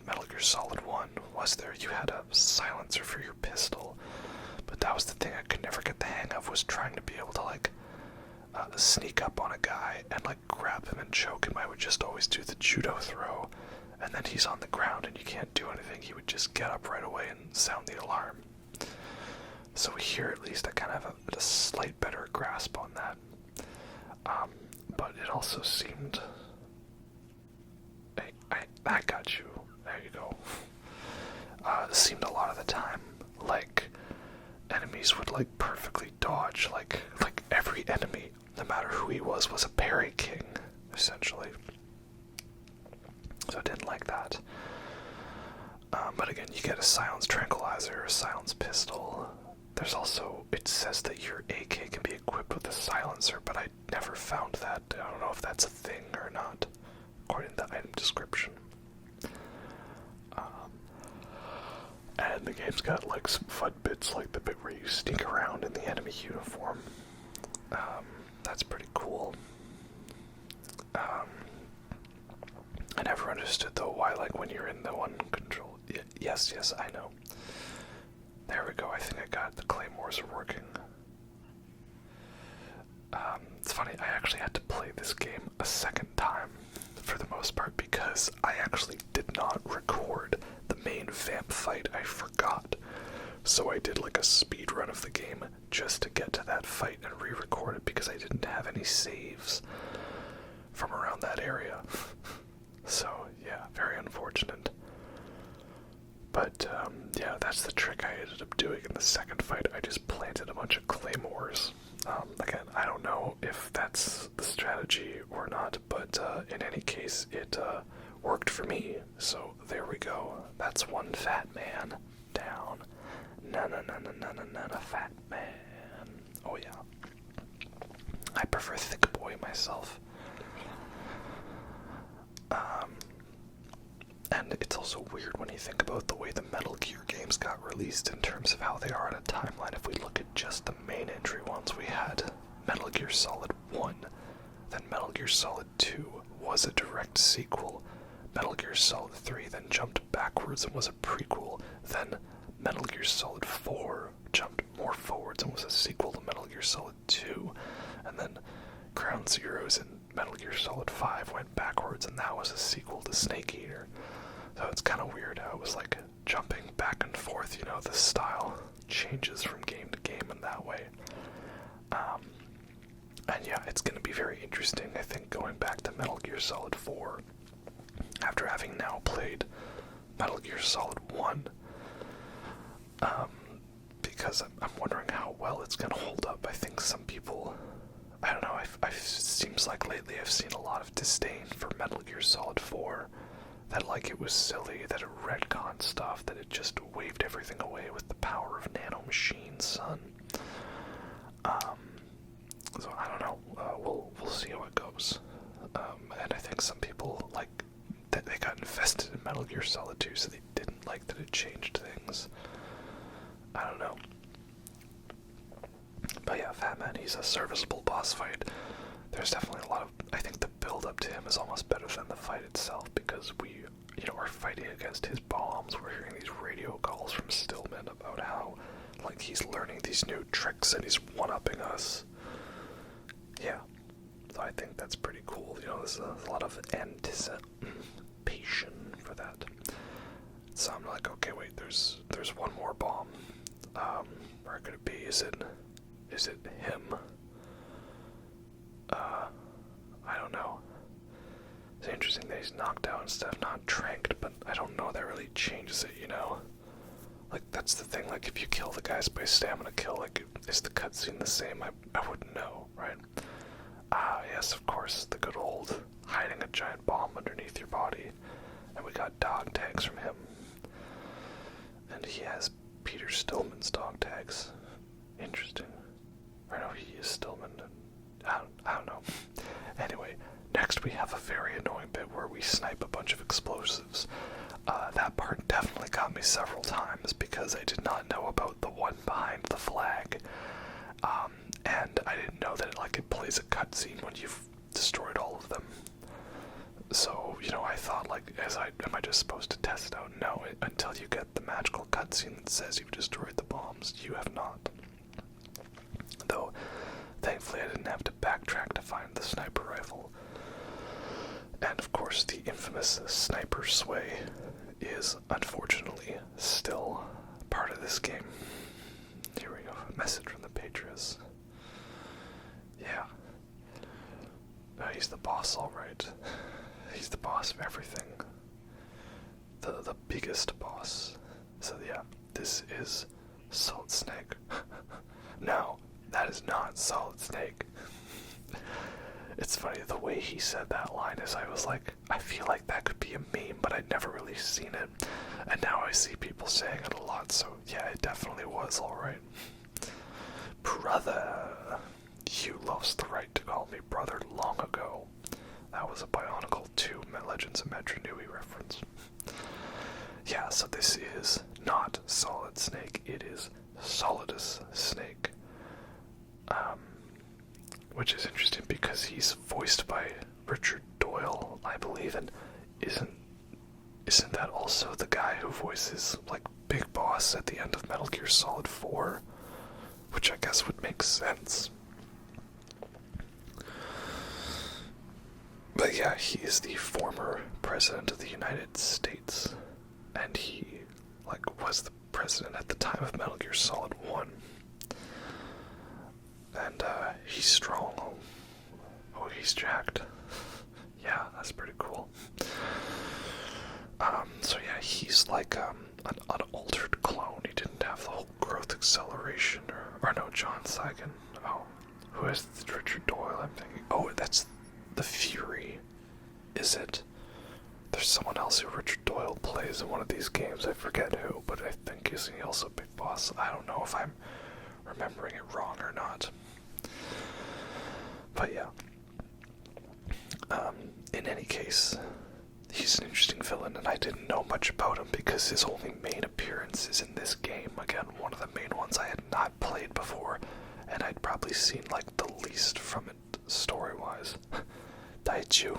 Metal Gear Solid 1, was there? You had a silencer for your pistol, but that was the thing I could never get the hang of, was trying to be able to, sneak up on a guy and, grab him and choke him. I would just always do the judo throw, and then he's on the ground and you can't do anything. He would just get up right away and sound the alarm. So here, at least, I kind of have a slight better grasp on that. But it also seemed... I got you. There you go. It seemed a lot of the time like enemies would perfectly dodge. Like every enemy, no matter who he was a parry king, essentially. So I didn't like that. But again, you get a silence tranquilizer, a silence pistol. There's also, it says that your AK can be equipped with a silencer, but I never found that. I don't know if that's a thing or not, according to the item description. And the game's got some fun bits, like the bit where you sneak around in the enemy uniform. That's pretty cool. I never understood though why, when you're in the one control. Yes, I know. There we go. I think I got it. The claymores are working. It's funny. I actually had to play this game a second time, for the most part, because I actually did not record the main Vamp fight. I forgot. So I did a speed run of the game just to get to that fight and re-record it because I didn't have any saves from around that area. So yeah, very unfortunate. But yeah, that's the trick I ended up doing in the second fight. I just planted a bunch of claymores. Again, I don't know if that's the strategy or not, but in any case, it worked for me. So there we go. That's one fat man down. Na fat man. Oh yeah. I prefer thick boy myself. And it's also weird when you think about the way the Metal Gear games got released in terms of how they are in a timeline. If we look at just the main entry ones, we had Metal Gear Solid 1, then Metal Gear Solid 2 was a direct sequel, Metal Gear Solid 3 then jumped backwards and was a prequel, then Metal Gear Solid 4 jumped more forwards and was a sequel to Metal Gear Solid 2, and then Ground Zeroes and Metal Gear Solid 5 went backwards and that was a sequel to Snake Eater. So it's kind of weird how it was jumping back and forth, the style changes from game to game in that way. And yeah, it's going to be very interesting, I think, going back to Metal Gear Solid 4, after having now played Metal Gear Solid 1, because I'm wondering how well it's going to hold up. I think some people, I don't know, it seems like lately I've seen a lot of disdain for Metal Gear Solid 4, that it was silly, that it retconned stuff, that it just waved everything away with the power of nanomachines, son. So I don't know, we'll see how it goes. And I think some people, that they got invested in Metal Gear Solid 2, so they didn't like that it changed things. I don't know. But yeah, Fatman, he's a serviceable boss fight. There's definitely a lot of, I think the build up to him is almost better than the fight itself, because we, are fighting against his bombs. We're hearing these radio calls from Stillman about how, like, he's learning these new tricks and he's one-upping us. Yeah, so I think that's pretty cool. There's a lot of anticipation for that. So I'm like, okay, wait, there's one more bomb. Where could it be? Is it him? I don't know. It's interesting that he's knocked out instead of not tranked, but I don't know that really changes it, Like, that's the thing, like, if you kill the guys by stamina kill, like, is the cutscene the same? I wouldn't know, right? Yes, of course, the good old hiding a giant bomb underneath your body. And we got dog tags from him. And he has Peter Stillman's dog tags. Interesting. Or no, he is Stillman. I don't know. Anyway, next we have a very annoying bit where we snipe a bunch of explosives. That part definitely got me several times because I did not know about the one behind the flag. And I didn't know that it plays a cutscene when you've destroyed all of them. So, I thought, am I just supposed to test it out? No, until you get the magical cutscene that says you've destroyed the bombs, you have not. Though, thankfully I didn't have to backtrack to find the sniper rifle. And of course, the infamous sniper sway is, unfortunately, still part of this game. Here we go, a message from the Patriots. Yeah. He's the boss, alright. He's the boss of everything. The biggest boss. So yeah, this is Solid Snake. No, that is not Solid Snake. It's funny, the way he said that line is, I was like, I feel like that could be a meme, but I'd never really seen it. And now I see people saying it a lot, so yeah, it definitely was alright. Brother. You lost the right to call me brother long ago. That was a Bionicle 2 Legends of Metro Nui reference. Yeah, so this is not Solid Snake, it is Solidus Snake. Which is interesting because he's voiced by Richard Doyle, I believe, and isn't that also the guy who voices, Big Boss at the end of Metal Gear Solid 4? Which I guess would make sense. But yeah, he is the former president of the United States, and he, was the president at the time of Metal Gear Solid 1. And, he's strong. Oh, he's jacked. Yeah, that's pretty cool. So yeah, he's an unaltered clone. He didn't have the whole growth acceleration, or no, John Saigon. Oh, who is Richard Doyle? I'm thinking, oh, that's the Fury, is it? There's someone else who Richard Doyle plays in one of these games. I forget who, but I think is he also Big Boss? I don't know if I'm remembering it wrong or not. But yeah. In any case, he's an interesting villain, and I didn't know much about him because his only main appearance is in this game. Again, one of the main ones I had not played before, and I'd probably seen the least from it story-wise. Daichu.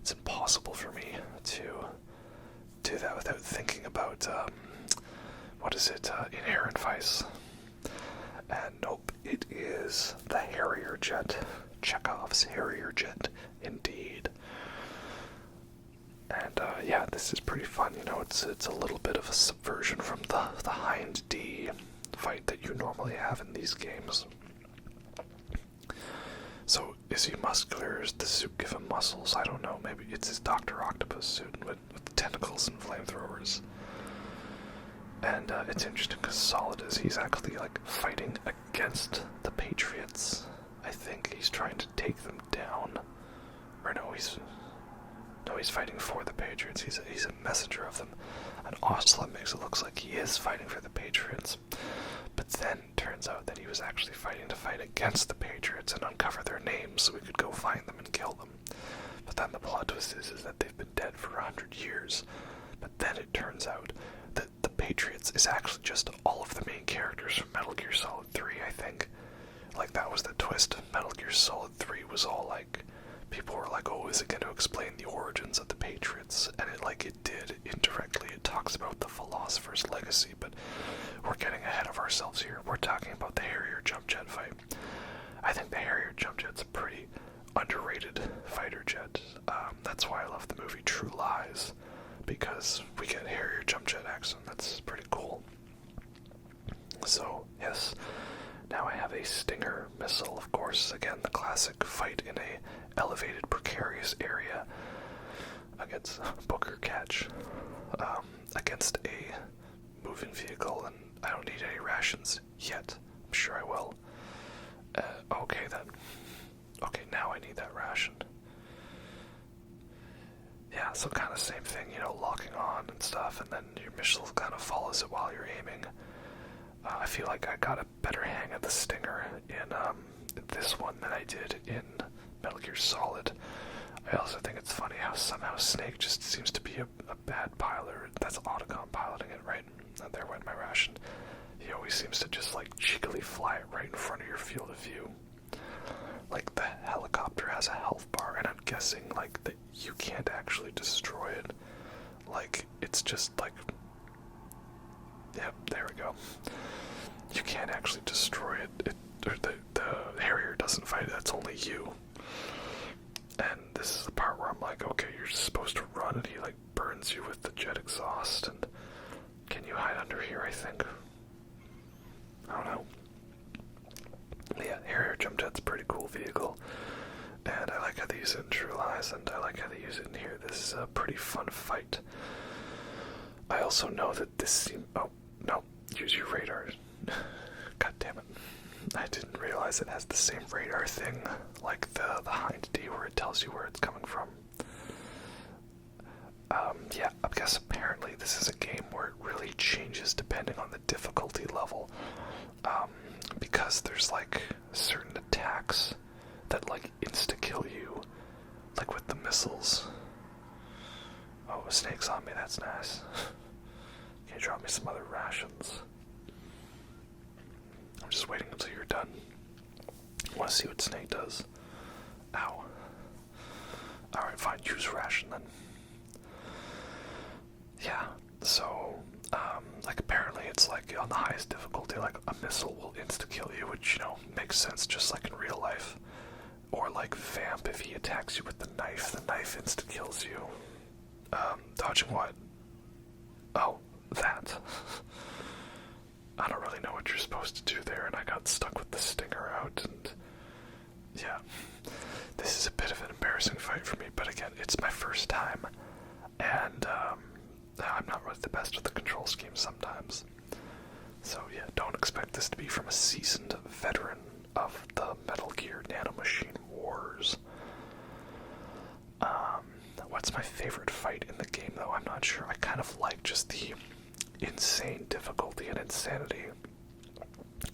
It's impossible for me to do that without thinking about, Inherent Vice. And nope, it is the Harrier jet. Chekhov's Harrier jet, indeed. And, yeah, this is pretty fun, it's a little bit of a subversion from the Hind D fight that you normally have in these games. So, is he muscular? Does the suit give him muscles? I don't know. Maybe it's his Dr. Octopus suit with tentacles and flamethrowers. And it's interesting because Solidus, he's actually fighting against the Patriots. I think he's trying to take them down. Or no, he's fighting for the Patriots. He's a messenger of them. And Ocelot makes it look like he is fighting for the Patriots. But then it turns out that he was actually fighting against the Patriots and uncover their names so we could go find them and kill them. But then the plot twist is that they've been dead for 100 years. But then it turns out that the Patriots is actually just all of the main characters from Metal Gear Solid 3, I think. Like, that was the twist. Metal Gear Solid 3 was all like, people were like, oh, is it going to explain the origins of the Patriots? And it did, indirectly. It talks about the Philosopher's Legacy, but we're getting ahead of ourselves here. We're talking about the Harrier jump jet fight. I think the Harrier jump jet's a pretty underrated fighter jet. That's why I love the movie True Lies, because we get Harrier jump jet action. That's pretty cool. So, yes, now I have a Stinger missile, of course. Again, the classic fight in a elevated, precarious area against Booker Catch, against a moving vehicle, and I don't need any rations yet. I'm sure I will. Okay then. Okay, now I need that ration. Yeah, so kind of same thing, locking on and stuff, and then your missile kind of follows it while you're aiming. I feel like I got a better hang of the Stinger in this one than I did in Metal Gear Solid. I also think it's funny how somehow Snake just seems to be a bad pilot. That's Otacon piloting it, right? And there went my ration. He always seems to just cheekily fly it right in front of your field of view. Like, the helicopter has a health bar, and I'm guessing that you can't actually destroy it. It's just yep, there we go. You can't actually destroy it. The Harrier doesn't fight it, that's only you. And this is the part where I'm like, okay, you're supposed to run, and he burns you with the jet exhaust, and can you hide under here, I think? I don't know. Yeah, Harrier jump jet's a pretty cool vehicle, and I like how they use it in True Lies, and I like how they use it in here. This is a pretty fun fight. I also know that this seems... Oh, no. Use your radar. God damn it. I didn't realize it has the same radar thing, like the Hind D, where it tells you where it's coming from. Yeah, I guess apparently this is a game where it really changes depending on the difficulty level. Because there's certain attacks that insta-kill you, with the missiles. Oh, a snake's on me, that's nice. Can you drop me some other rations? I'm just waiting until you're done. I want to see what Snake does. Ow. Alright, fine, use ration then. Yeah, so, apparently it's on the highest difficulty, a missile will insta-kill you, which, makes sense just like in real life. Or Vamp, if he attacks you with the knife insta-kills you. Dodging what? Oh, that. I don't really know what you're supposed to do there, and I got stuck with the Stinger out, and yeah. This is a bit of an embarrassing fight for me, but again, it's my first time, and I'm not really the best with the control scheme sometimes. So yeah, don't expect this to be from a seasoned veteran of the Metal Gear Nanomachine Wars. What's my favorite fight in the game, though? I'm not sure. I kind of like just the insane difficulty and insanity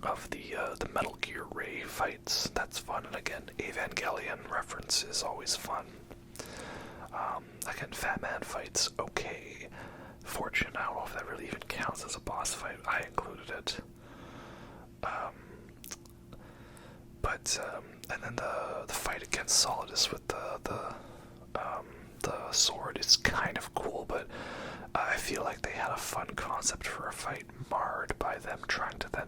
of the Metal Gear Ray fights. That's fun, and again, Evangelion reference is always fun. Again, Fatman fights, okay. Fortune, I don't know if that really even counts as a boss fight. I included it. And then the fight against Solidus with the sword is kind of cool, but I feel like they had a fun concept for a fight marred by them trying to then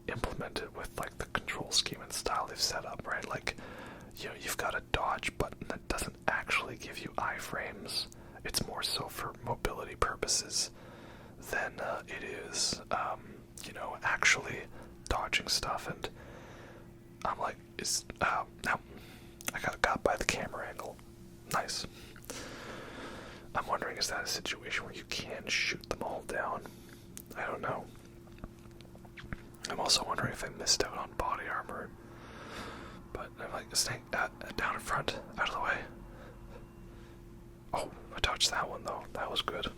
implement it with the control scheme and style they've set up, right? You've got a dodge button that doesn't actually give you iframes. It's more so for mobility purposes than it is, actually dodging stuff. And I'm like, no, I got got by the camera angle. Nice. I'm wondering, is that a situation where you can shoot them all down? I don't know. I'm also wondering if I missed out on body armor. But I'm like, Snake, down in front, out of the way. Oh, I dodged that one though. That was good.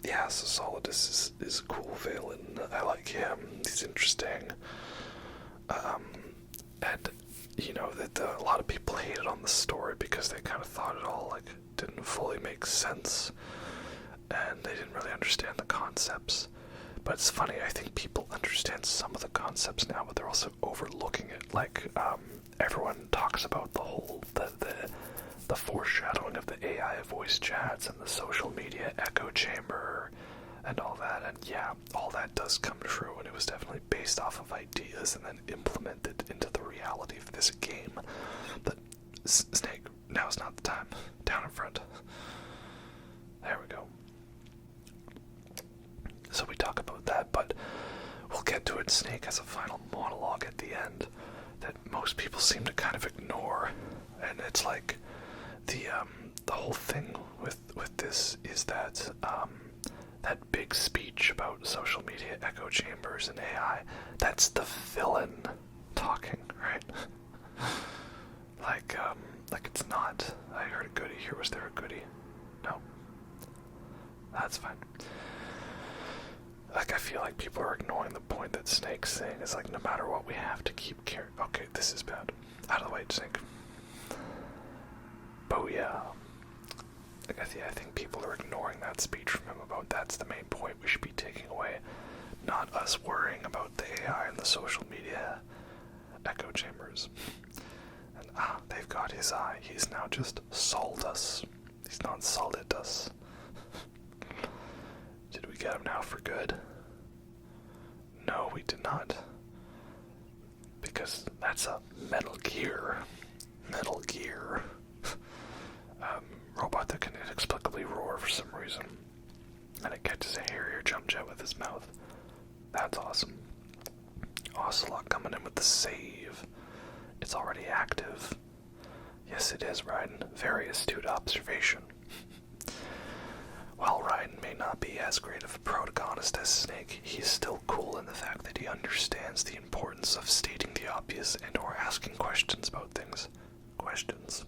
Yeah, so Solidus is a cool villain. I like him. He's interesting. And that a lot of people hated on the story because they kind of thought it all didn't fully make sense. and they didn't really understand the concepts. But it's funny, I think people understand some of the concepts now, but they're also overlooking it. Like, everyone talks about the whole, the foreshadowing of the AI voice chats and the social media echo chamber and all that. And yeah, all that does come true, and it was definitely based off of ideas and then implemented into the reality of this game. But Snake, now's not the time. Down in front. There we go. So we talk about that, but we'll get to it. Snake has a final monologue at the end that most people seem to kind of ignore, and it's like the whole thing with this is that that big speech about social media echo chambers and AI, that's the villain talking, right? like it's not. I heard a goodie here. Was there a goodie? No. That's fine. Like, I feel like people are ignoring the point that Snake's saying is like, no matter what, we have to keep caring. Okay, this is bad. Out of the way, Snake. Booyah. Like, I think people are ignoring that speech from him about that's the main point we should be taking away. Not us worrying about the AI and the social media echo chambers. And they've got his eye. He's now just Solidus. He's not Solidus. Did we get him now for good? No, we did not. Because that's a Metal Gear. Metal Gear. Robot that can inexplicably roar for some reason. And it catches a Harrier jump jet with his mouth. That's awesome. Ocelot coming in with the save. It's already active. Yes, it is, Raiden. Very astute observation. While Raiden may not be as great of a protagonist as Snake, he's still cool in the fact that he understands the importance of stating the obvious and or asking questions about things. Questions.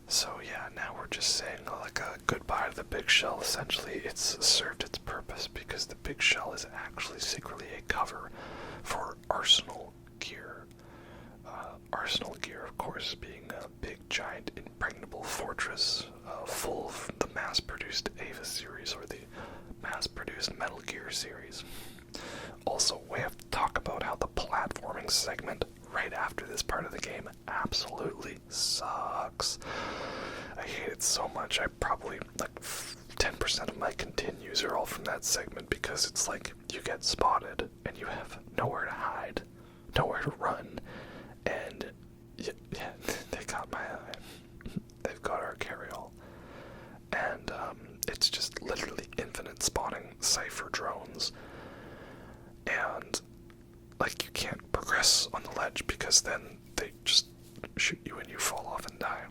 So yeah, now we're just saying like a goodbye to the big shell. Essentially, it's served its purpose because the big shell is actually secretly a cover for Arsenal gear. Arsenal gear, of course, being a big, giant, impregnable fortress full of the mass-produced Ava series or the mass-produced Metal Gear series. Also, we have to talk about how the platforming segment right after this part of the game absolutely sucks. I hate it so much. I probably, like, 10% of my continues are all from that segment because it's like you get spotted and you have nowhere to hide, nowhere to run, and yeah, they got my eye. They've got our carryall. And it's just literally infinite spawning Cypher drones. And like you can't progress on the ledge because then they just shoot you and you fall off and die.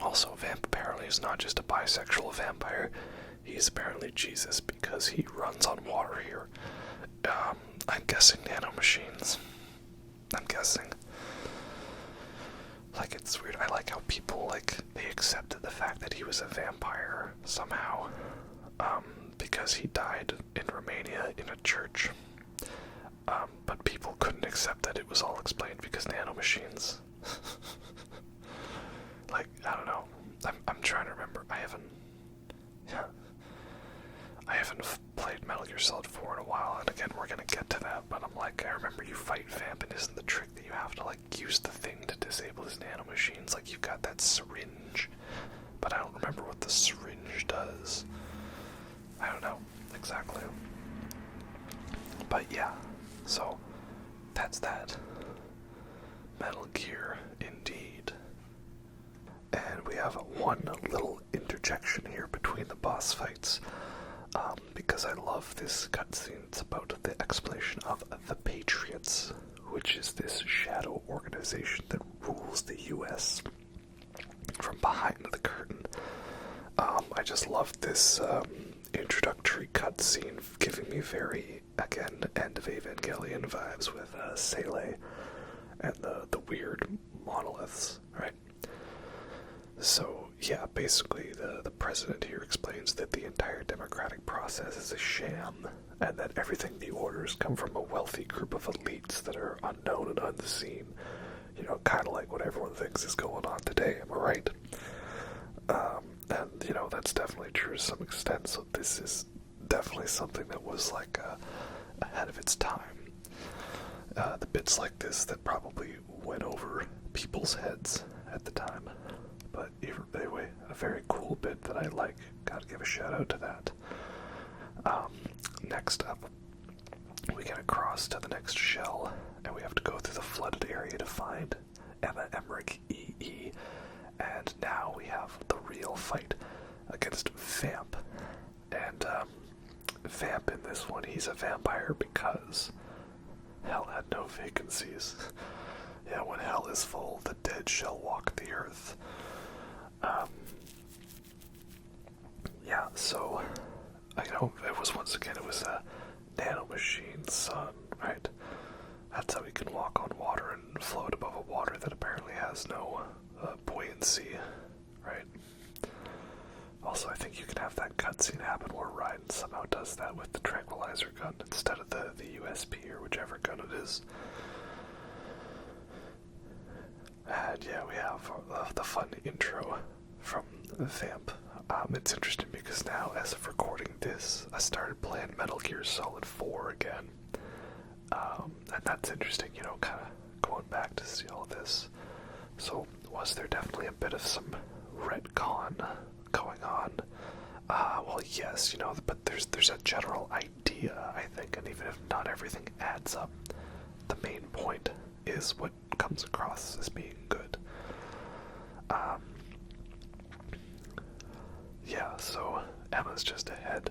Also, Vamp apparently is not just a bisexual vampire. He's apparently Jesus because he runs on water here. I'm guessing nanomachines. I'm guessing. Like, it's weird. I like how people, like, they accepted the fact that he was a vampire somehow. Because he died in Romania in a church. But people couldn't accept that it was all explained because nanomachines. Like, I don't know. I'm trying to remember. I haven't played Metal Gear Solid 4 in a while, and again, we're gonna get to that, but I'm like, I remember you fight Vamp, and isn't the trick that you have to, like, use the thing to disable his nanomachines? Like, you've got that syringe, but I don't remember what the syringe does. I don't know exactly. But yeah, so that's that. Metal Gear, indeed. And we have one little interjection here between the boss fights, because I love this cutscene. It's about the explanation of the Patriots, which is this shadow organization that rules the U.S. from behind the curtain. I just love this introductory cutscene, giving me very, again, end of Evangelion vibes with Sele and the weird monoliths, right? So, yeah, basically the president here explains that the entire democratic process is a sham, and that everything he orders come from a wealthy group of elites that are unknown and unseen. You know, kind of like what everyone thinks is going on today, am I right? And, that's definitely true to some extent, so this is definitely something that was, like, ahead of its time. The bits like this that probably went over people's heads at the time. But anyway, a very cool bit that I like. Gotta give a shout out to that. Next up, we get across to the next shell, and we have to go through the flooded area to find Emma Emmerich EE. And now we have the real fight against Vamp. And Vamp in this one, he's a vampire because hell had no vacancies. Yeah, when hell is full, the dead shall walk the earth. Yeah, so, it was a nanomachine sun, right? That's how he can walk on water and float above a water that apparently has no buoyancy, right? Also, I think you can have that cutscene happen where Raiden somehow does that with the tranquilizer gun instead of the USP or whichever gun it is. And yeah, we have the fun intro from Vamp. It's interesting because now, as of recording this, I started playing Metal Gear Solid 4 again. And that's interesting, kind of going back to see all this. So, was there definitely a bit of some retcon going on? Well, yes, but there's a general idea, I think, and even if not everything adds up, the main point is what comes across as being good. Yeah, so Emma's just ahead,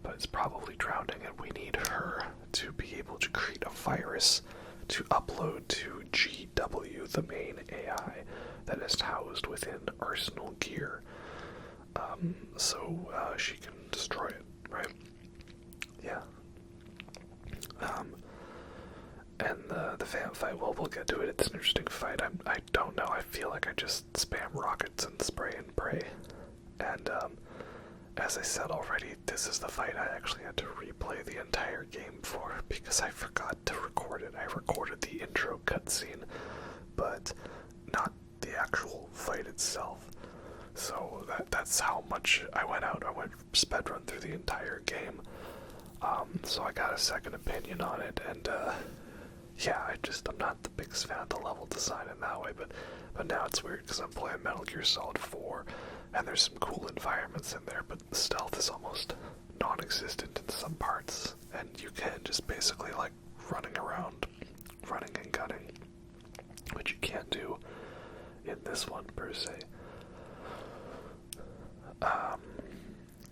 but it's probably drowning, and we need her to be able to create a virus to upload to GW, the main AI that is housed within Arsenal Gear, so she can destroy it, right? Yeah. And the Vamp fight, well, we'll get to it. It's an interesting fight. I don't know. I feel like I just spam rockets and spray and pray. And as I said already, this is the fight I actually had to replay the entire game for because I forgot to record it. I recorded the intro cutscene, but not the actual fight itself. So that's how much I went out. I went sped run through the entire game. So I got a second opinion on it, and yeah, I'm not the biggest fan of the level design in that way, but now it's weird because I'm playing Metal Gear Solid 4, and there's some cool environments in there, but the stealth is almost non-existent in some parts, and you can just basically like running around, running and gunning, which you can't do in this one per se.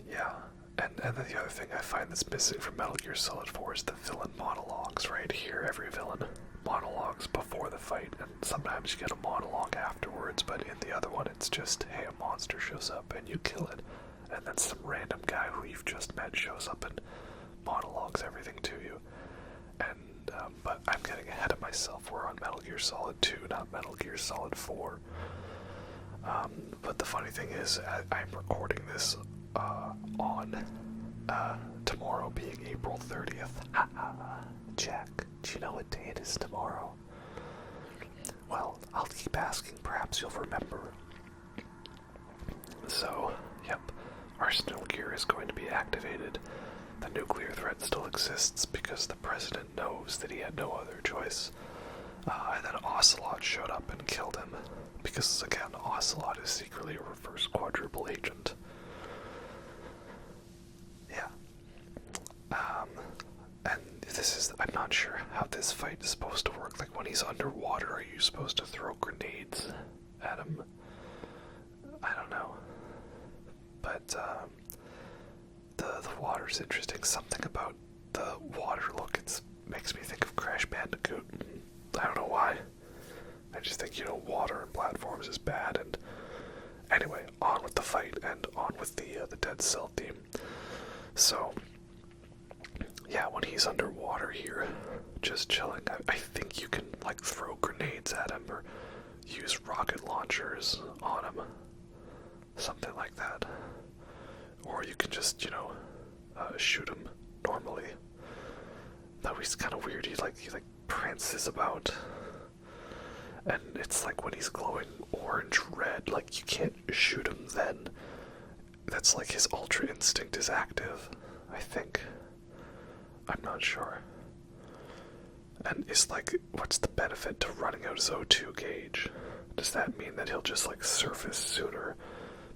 Yeah. And then the other thing I find that's missing from Metal Gear Solid 4 is the villain monologues, right? Here, every villain monologues before the fight, and sometimes you get a monologue afterwards, but in the other one it's just, hey, a monster shows up and you kill it, and then some random guy who you've just met shows up and monologues everything to you. And, but I'm getting ahead of myself. We're on Metal Gear Solid 2, not Metal Gear Solid 4. But the funny thing is, I'm recording this on tomorrow being April 30th. Jack, do you know what day it is tomorrow? Well, I'll keep asking, perhaps you'll remember. So, yep, Arsenal Gear is going to be activated. The nuclear threat still exists because the president knows that he had no other choice. And then Ocelot showed up and killed him. Because, again, Ocelot is secretly a reverse quadruple agent. Yeah. And I'm not sure how this fight is supposed to work. Like, when he's underwater, are you supposed to throw grenades at him? I don't know. But, the water's interesting. Something about the water look, it makes me think of Crash Bandicoot. I don't know why. I just think, water and platforms is bad, and anyway, on with the fight, and on with the Dead Cell theme. So, yeah, when he's underwater here, just chilling, I think you can, like, throw grenades at him, or use rocket launchers on him, something like that. Or you can just, shoot him normally. That was kind of weird, he prances about. And it's like when he's glowing orange red, like you can't shoot him then. That's like his Ultra Instinct is active, I think. I'm not sure. And it's like, what's the benefit to running out his O2 gauge? Does that mean that he'll just like surface sooner?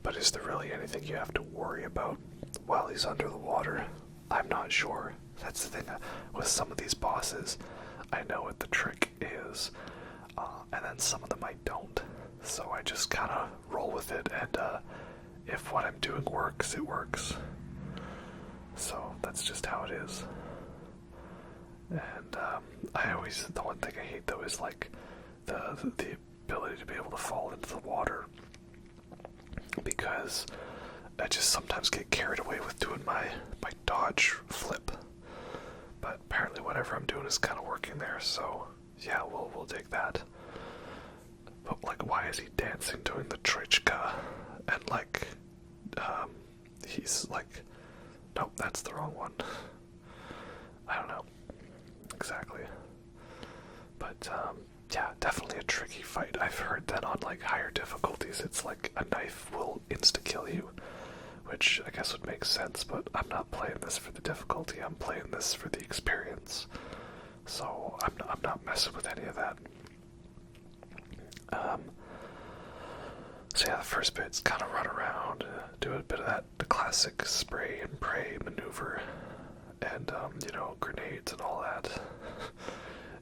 But is there really anything you have to worry about while he's under the water? I'm not sure. That's the thing with some of these bosses. I know what the trick is, and then some of them I don't. So I just kind of roll with it, and if what I'm doing works, it works. So that's just how it is. And the one thing I hate though is like the ability to be able to fall into the water, because I just sometimes get carried away with doing my dodge flip. But apparently whatever I'm doing is kind of working there, so yeah, we'll take that. But like, why is he dancing doing the trichka? And like, he's like, nope, that's the wrong one. I don't know exactly. But yeah, definitely a tricky fight. I've heard that on like higher difficulties, it's like a knife will insta-kill you, which I guess would make sense, but I'm not playing this for the difficulty, I'm playing this for the experience. So I'm not messing with any of that. So yeah, the first bit's kind of run around, do a bit of the classic spray and pray maneuver, and grenades and all that.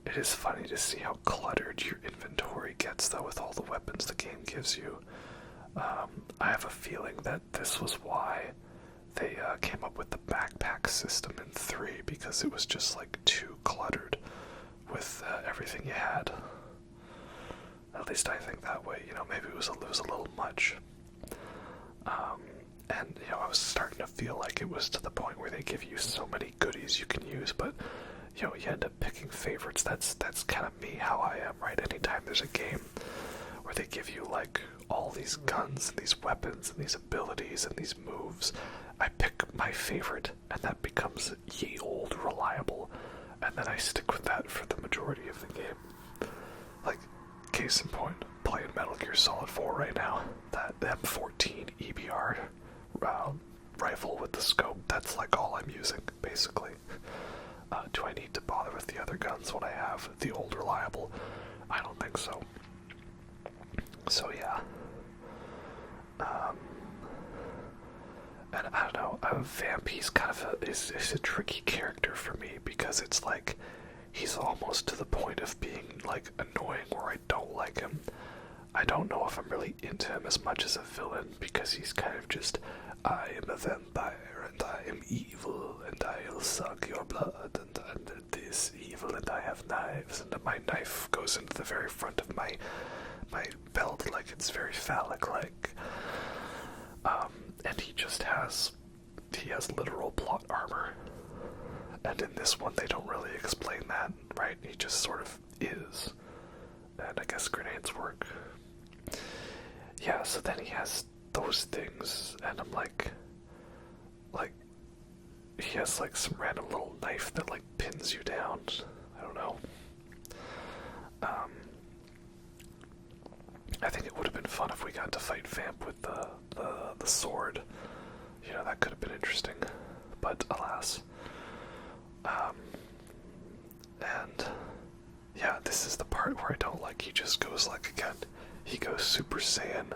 It is funny to see how cluttered your inventory gets though with all the weapons the game gives you. I have a feeling that this was why they came up with the backpack system in 3, because it was just like too cluttered with everything you had. At least I think that way. Maybe it was a little much. And I was starting to feel like it was to the point where they give you so many goodies you can use, but you end up picking favorites. That's kind of me, how I am, right? Anytime there's a game where they give you like all these guns and these weapons and these abilities and these moves, I pick my favorite, and that becomes ye old reliable, and then I stick with that for the majority of the game. Like, case in point, playing Metal Gear Solid 4 right now. That M14 EBR rifle with the scope, that's like all I'm using, basically. Do I need to bother with the other guns when I have the old reliable? I don't think so. So yeah. And I don't know, Vamp, he's kind of is a tricky character for me, because it's like, he's almost to the point of being like annoying where I don't like him. I don't know if I'm really into him as much as a villain, because he's kind of just, I am a vampire, and I am evil, and I'll suck your blood, and this evil, and I have knives, and my knife goes into the very front of my belt like it's very phallic-like. And he has literal plot armor. And in this one, they don't really explain that, right? He just sort of is. And I guess grenades work. Yeah, so then he has those things, and I'm like, he has like some random little knife that like pins you down. I don't know. I think it would have been fun if we got to fight Vamp with the sword. That could have been interesting. But alas. And yeah, this is the part where I don't like. He just goes like, again, he goes Super Saiyan,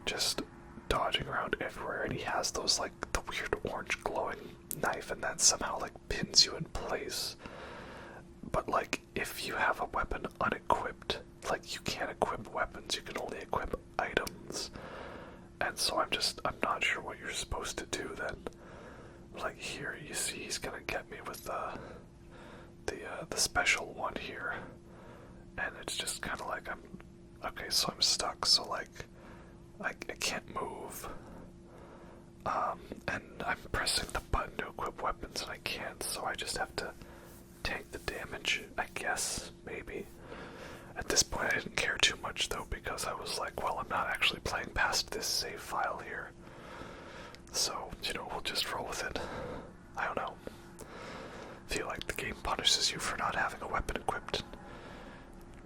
just dodging around everywhere, and he has those like the weird orange glowing knife, and that somehow like pins you in place. But like, if you have a weapon unequipped, like you can't equip weapons, you can only equip items. And so I'm not sure what you're supposed to do then. Like here, you see he's gonna get me with the special one here. And it's just kinda like okay, so I'm stuck, so like, I can't move. And I'm pressing the button to equip weapons and I can't, so I just have to tank the damage, I guess, maybe. At this point I didn't care too much though, because I was like, well, I'm not actually playing past this save file here. So, we'll just roll with it. I don't know. Feel like the game punishes you for not having a weapon equipped.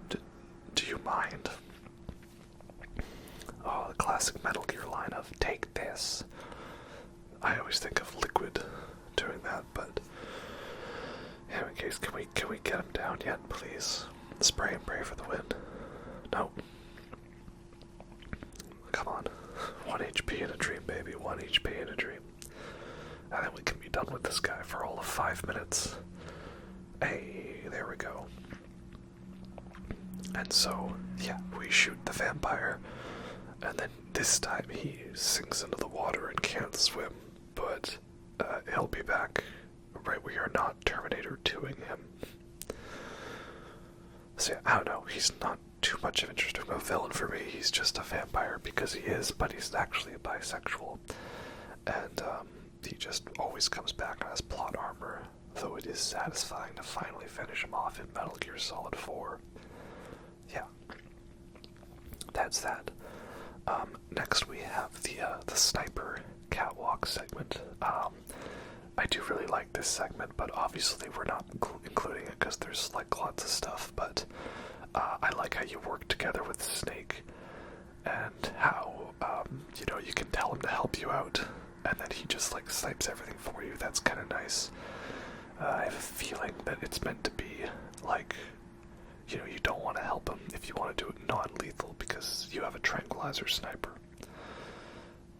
Do you mind. Oh, the classic Metal Gear line of, take this. I always think of Liquid doing that, but in any case, can we get him down yet, please? Spray and pray for the win. No. Come on. 1 HP in a dream, baby. 1 HP in a dream. And then we can be done with this guy for all of 5 minutes. Hey, there we go. And so, yeah, we shoot the vampire, and then this time he sinks into the water and can't swim, but he'll be back. Right, we are not Terminator 2ing him. So yeah, I don't know, he's not too much of interest of a villain for me. He's just a vampire because he is, but he's actually a bisexual. And he just always comes back on his plot armor, though it is satisfying to finally finish him off in Metal Gear Solid 4. Yeah, that's that. Next we have the sniper catwalk segment. I do really like this segment, but obviously we're not including it because there's like lots of stuff, but I like how you work together with Snake and how, you can tell him to help you out and then he just like snipes everything for you. That's kind of nice. I have a feeling that it's meant to be like, you don't want to help him if you want to do it non-lethal because you have a tranquilizer sniper.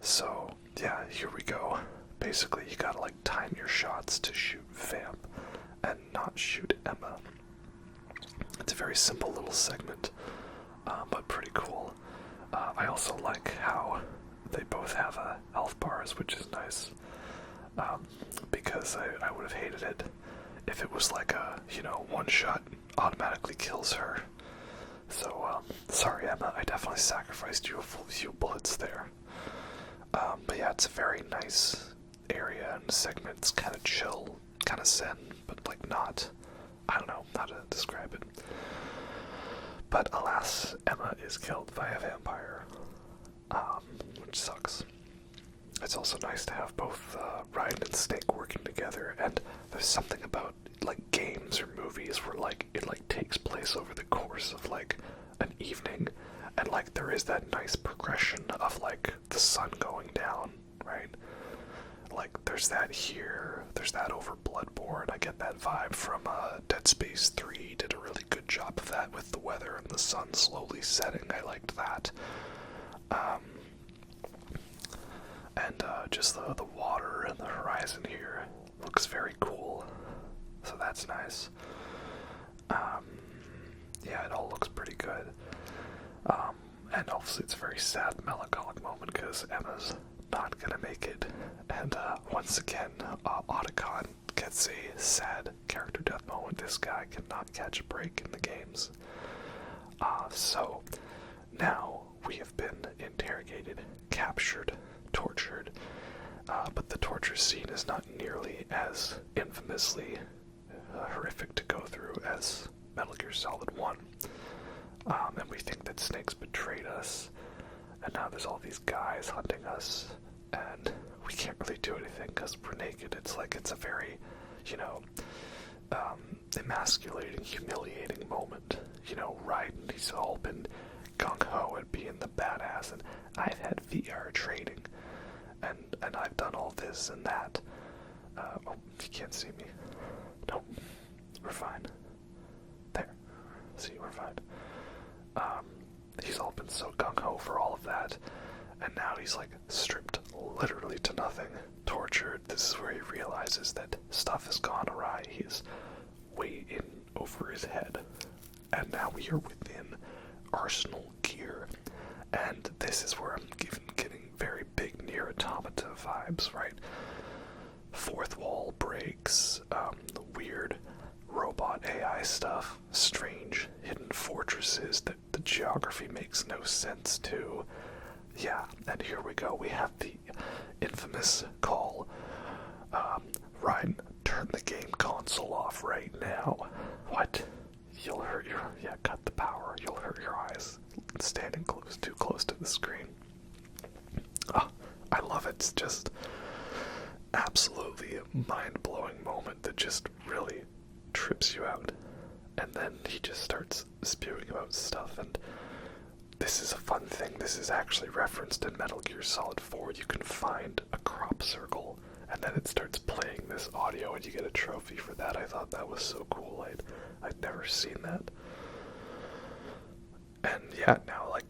So, yeah, here we go. Basically, you gotta like time your shots to shoot Vamp and not shoot Emma. It's a very simple little segment, but pretty cool. I also like how they both have health bars, which is nice, because I would have hated it if it was like a, one shot automatically kills her. So, sorry Emma, I definitely sacrificed you a few bullets there. But yeah, it's a very nice area and segment. It's kind of chill, kind of zen, but like not, I don't know how to describe it. But alas, Emma is killed by a vampire, which sucks. It's also nice to have both Raiden and Snake working together, and there's something about like games or movies where like it like takes place over the course of like an evening, and like there is that nice progression of like the sun going down, right? Like there's that here, there's that over Bloodborne. I get that vibe from Dead Space 3. Did a really good job of that with the weather and the sun slowly setting. I liked that. And just the water and the horizon here looks very cool. So that's nice. Yeah, it all looks pretty good. And obviously it's a very sad, melancholic moment because Emma's not gonna make it. And once again, Otacon gets a sad character death moment. This guy cannot catch a break in the games. So now we have been interrogated, captured, tortured, but the torture scene is not nearly as infamously horrific to go through as Metal Gear Solid 1. And we think that Snake's betrayed us, and now there's all these guys hunting us, and we can't really do anything because we're naked. It's like, it's a very, emasculating, humiliating moment. Raiden, he's all been gung-ho at being the badass, and I've had VR training, and I've done all this and that. Oh, you can't see me. Nope, we're fine. There. See, we're fine. He's all been so gung-ho for all of that, and now he's like stripped literally to nothing, tortured. This is where he realizes that stuff has gone awry. He's way in over his head, and now we are within Arsenal gear, and this is where I'm getting very big Nier Automata vibes, right? Fourth wall breaks, the weird robot AI stuff, strange hidden fortresses that the geography makes no sense to. Yeah, and here we go. We have the infamous call, Raiden, turn the game console off right now. What? You'll hurt cut the power. You'll hurt your eyes standing too close to the screen. Oh, I love it. It's just absolutely a mind-blowing moment that just really trips you out. and then he just starts spewing about stuff, and this is a fun thing. This is actually referenced in Metal Gear Solid 4. You can find a crop circle, and then it starts playing this audio, and you get a trophy for that. I thought that was so cool. I'd never seen that. And yeah, now, like,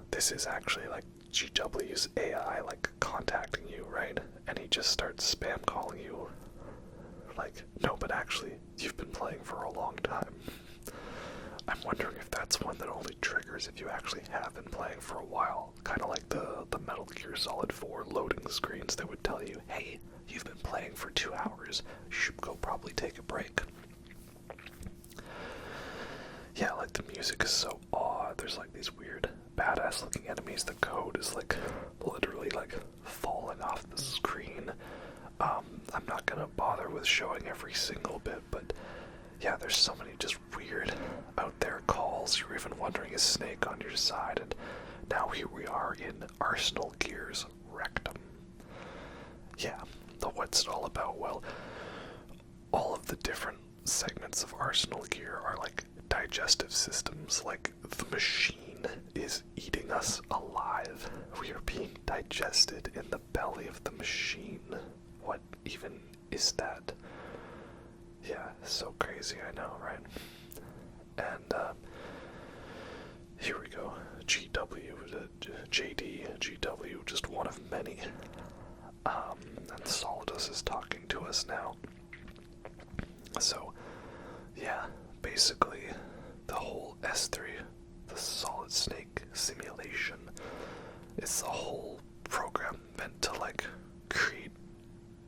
this is actually, like, GW's AI, like, contacting you, right? And he just starts spam calling you. Like, no, but actually, you've been playing for a long time. I'm wondering if that's one that only triggers if you actually have been playing for a while. Kind of like the Metal Gear Solid 4 loading screens that would tell you, hey, you've been playing for 2 hours. You should go probably take a break. Yeah, like, the music is so odd. There's, like, these weird, badass-looking enemies. The code is, like, literally, like, falling off the screen. I'm not gonna bother with showing every single bit, but yeah, there's so many just weird out there calls. You're even wondering, is Snake on your side? And now here we are in Arsenal Gear's Rectum. Yeah, what's it all about? Well, all of the different segments of Arsenal Gear are like digestive systems. Like, the machine is eating us alive. We are being digested in the belly of the machine. What even is that? Yeah, so crazy, I know, right? And, here we go. JD, just one of many. And Solidus is talking to us now. So, yeah, basically, the whole S3, the Solid Snake simulation, is a whole program meant to, like, create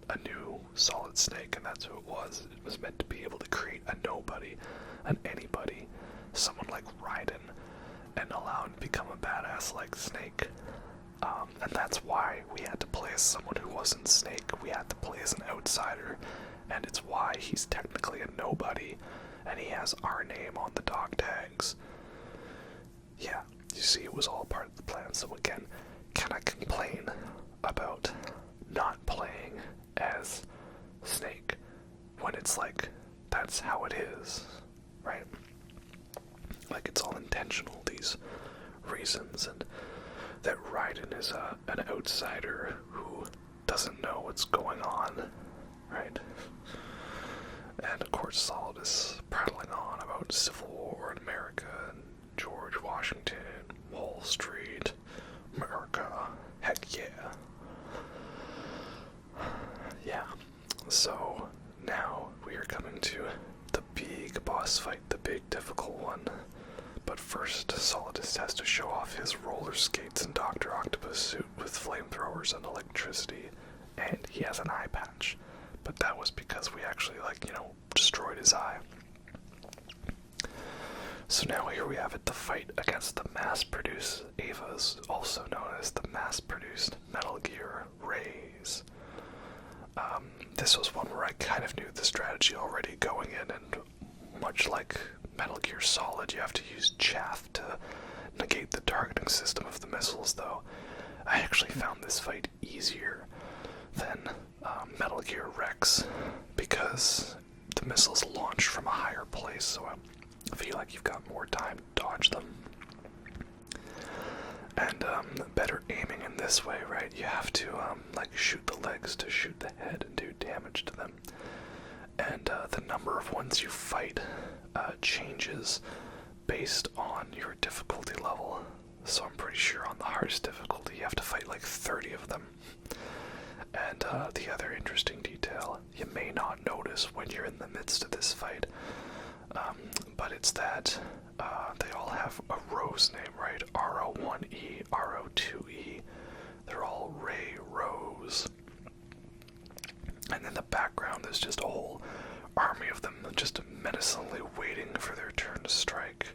a new Solid Snake, and that's who it was. It was meant to be able to create a nobody, an anybody, someone like Raiden, and allow him to become a badass like Snake. And that's why we had to play as someone who wasn't Snake. We had to play as an outsider, and it's why he's technically a nobody, and he has our name on the dog tags. Yeah, you see, it was all part of the plan. So again, can I complain about not playing as Snake when it's like, that's how it is, right? Like, it's all intentional, these reasons, and that Raiden is an outsider who doesn't know what's going on, right? And of course, Solidus prattling on about Civil War in America and George Washington, Wall Street, America, heck yeah. Yeah, so now we are coming to the big boss fight, the big difficult one. But first, Solidus has to show off his roller skates and Dr. Octopus suit with flamethrowers and electricity, and he has an eye patch. But that was because we actually, like, destroyed his eye. So now here we have it, the fight against the mass-produced Evas, also known as the mass-produced Metal Gear Rays. This was one where I kind of knew the strategy already going in, and much like Metal Gear Solid, you have to use chaff to negate the targeting system of the missiles, though. I actually found this fight easier than Metal Gear Rex, because the missiles launch from a higher place, so I feel like you've got more time to dodge them. And better aiming in this way, right? You have to shoot the legs to shoot the head and do damage to them. And the number of ones you fight changes based on your difficulty level. So I'm pretty sure on the hardest difficulty you have to fight like 30 of them. And the other interesting detail you may not notice when you're in the midst of this fight, but it's that they all have a Rose name, right? RO1E, RO2E. They're all Ray Rose. And in the background there's just a whole army of them just menacingly waiting for their turn to strike.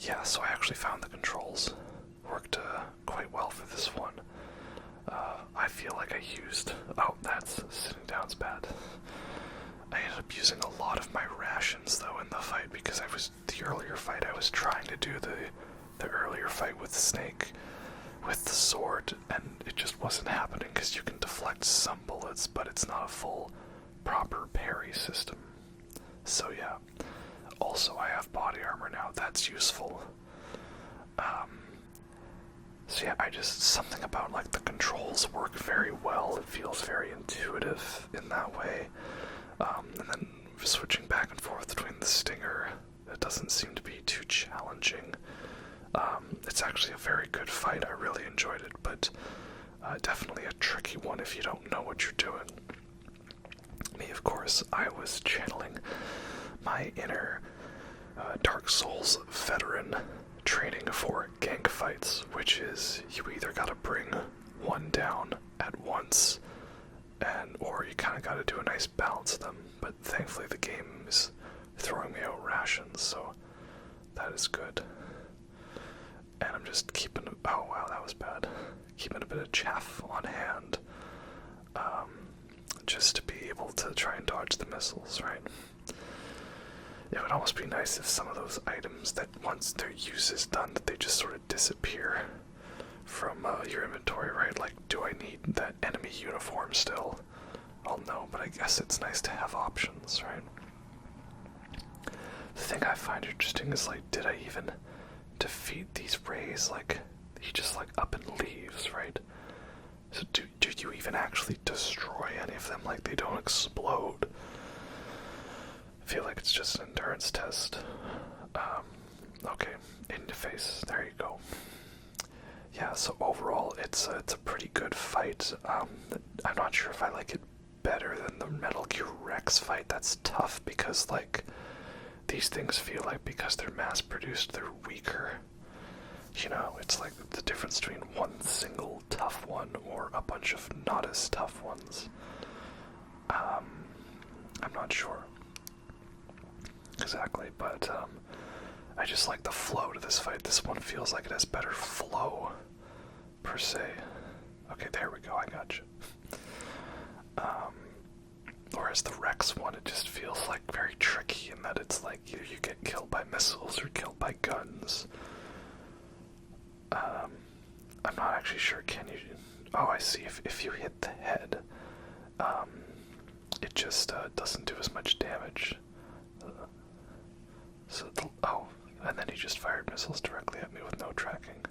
Yeah, so I actually found the controls worked quite well for this one. I feel like I used... Oh, that's sitting down's bad. I ended up using a lot of my rations, though, in the fight, because the earlier fight I was trying to do the earlier fight with Snake with the sword, and it just wasn't happening, because you can deflect some bullets, but it's not a full, proper parry system. So yeah. Also, I have body armor now. That's useful. So yeah, something about like the controls work very well. It feels very intuitive in that way. And then switching back and forth between the stinger, it doesn't seem to be too challenging. It's actually a very good fight. I really enjoyed it, but definitely a tricky one if you don't know what you're doing. Me, of course, I was channeling my inner Dark Souls veteran training for gank fights, which is you either gotta bring one down at once, or you kind of gotta do a nice balance of them. But thankfully, the game is throwing me out rations, so that is good. And I'm just keeping. Oh wow, that was bad. Keeping a bit of chaff on hand, just to be able to try and dodge the missiles, right? It would almost be nice if some of those items that once their use is done, that they just sort of disappear from your inventory, right? Like, do I need that enemy uniform still? I'll know, but I guess it's nice to have options, right? The thing I find interesting is, like, did I even defeat these rays? Like, he just, like, up and leaves, right? So do you even actually destroy any of them? Like, they don't explode. I feel like it's just an endurance test. Okay, in the face. There you go. Yeah, so overall, it's a pretty good fight. I'm not sure if I like it better than the Metal Gear Rex fight. That's tough because, like, these things feel like because they're mass-produced, they're weaker. You know, it's like the difference between one single tough one or a bunch of not as tough ones. I'm not sure exactly, but I just like the flow to this fight. This one feels like it has better flow, per se. Okay, there we go, I got you. Whereas the Rex one, it just feels like very tricky in that it's like either you get killed by missiles or killed by guns. I'm not actually sure, can you... Oh, I see, if you hit the head, it just doesn't do as much damage. Oh, and then he just fired missiles directly at me with no tracking.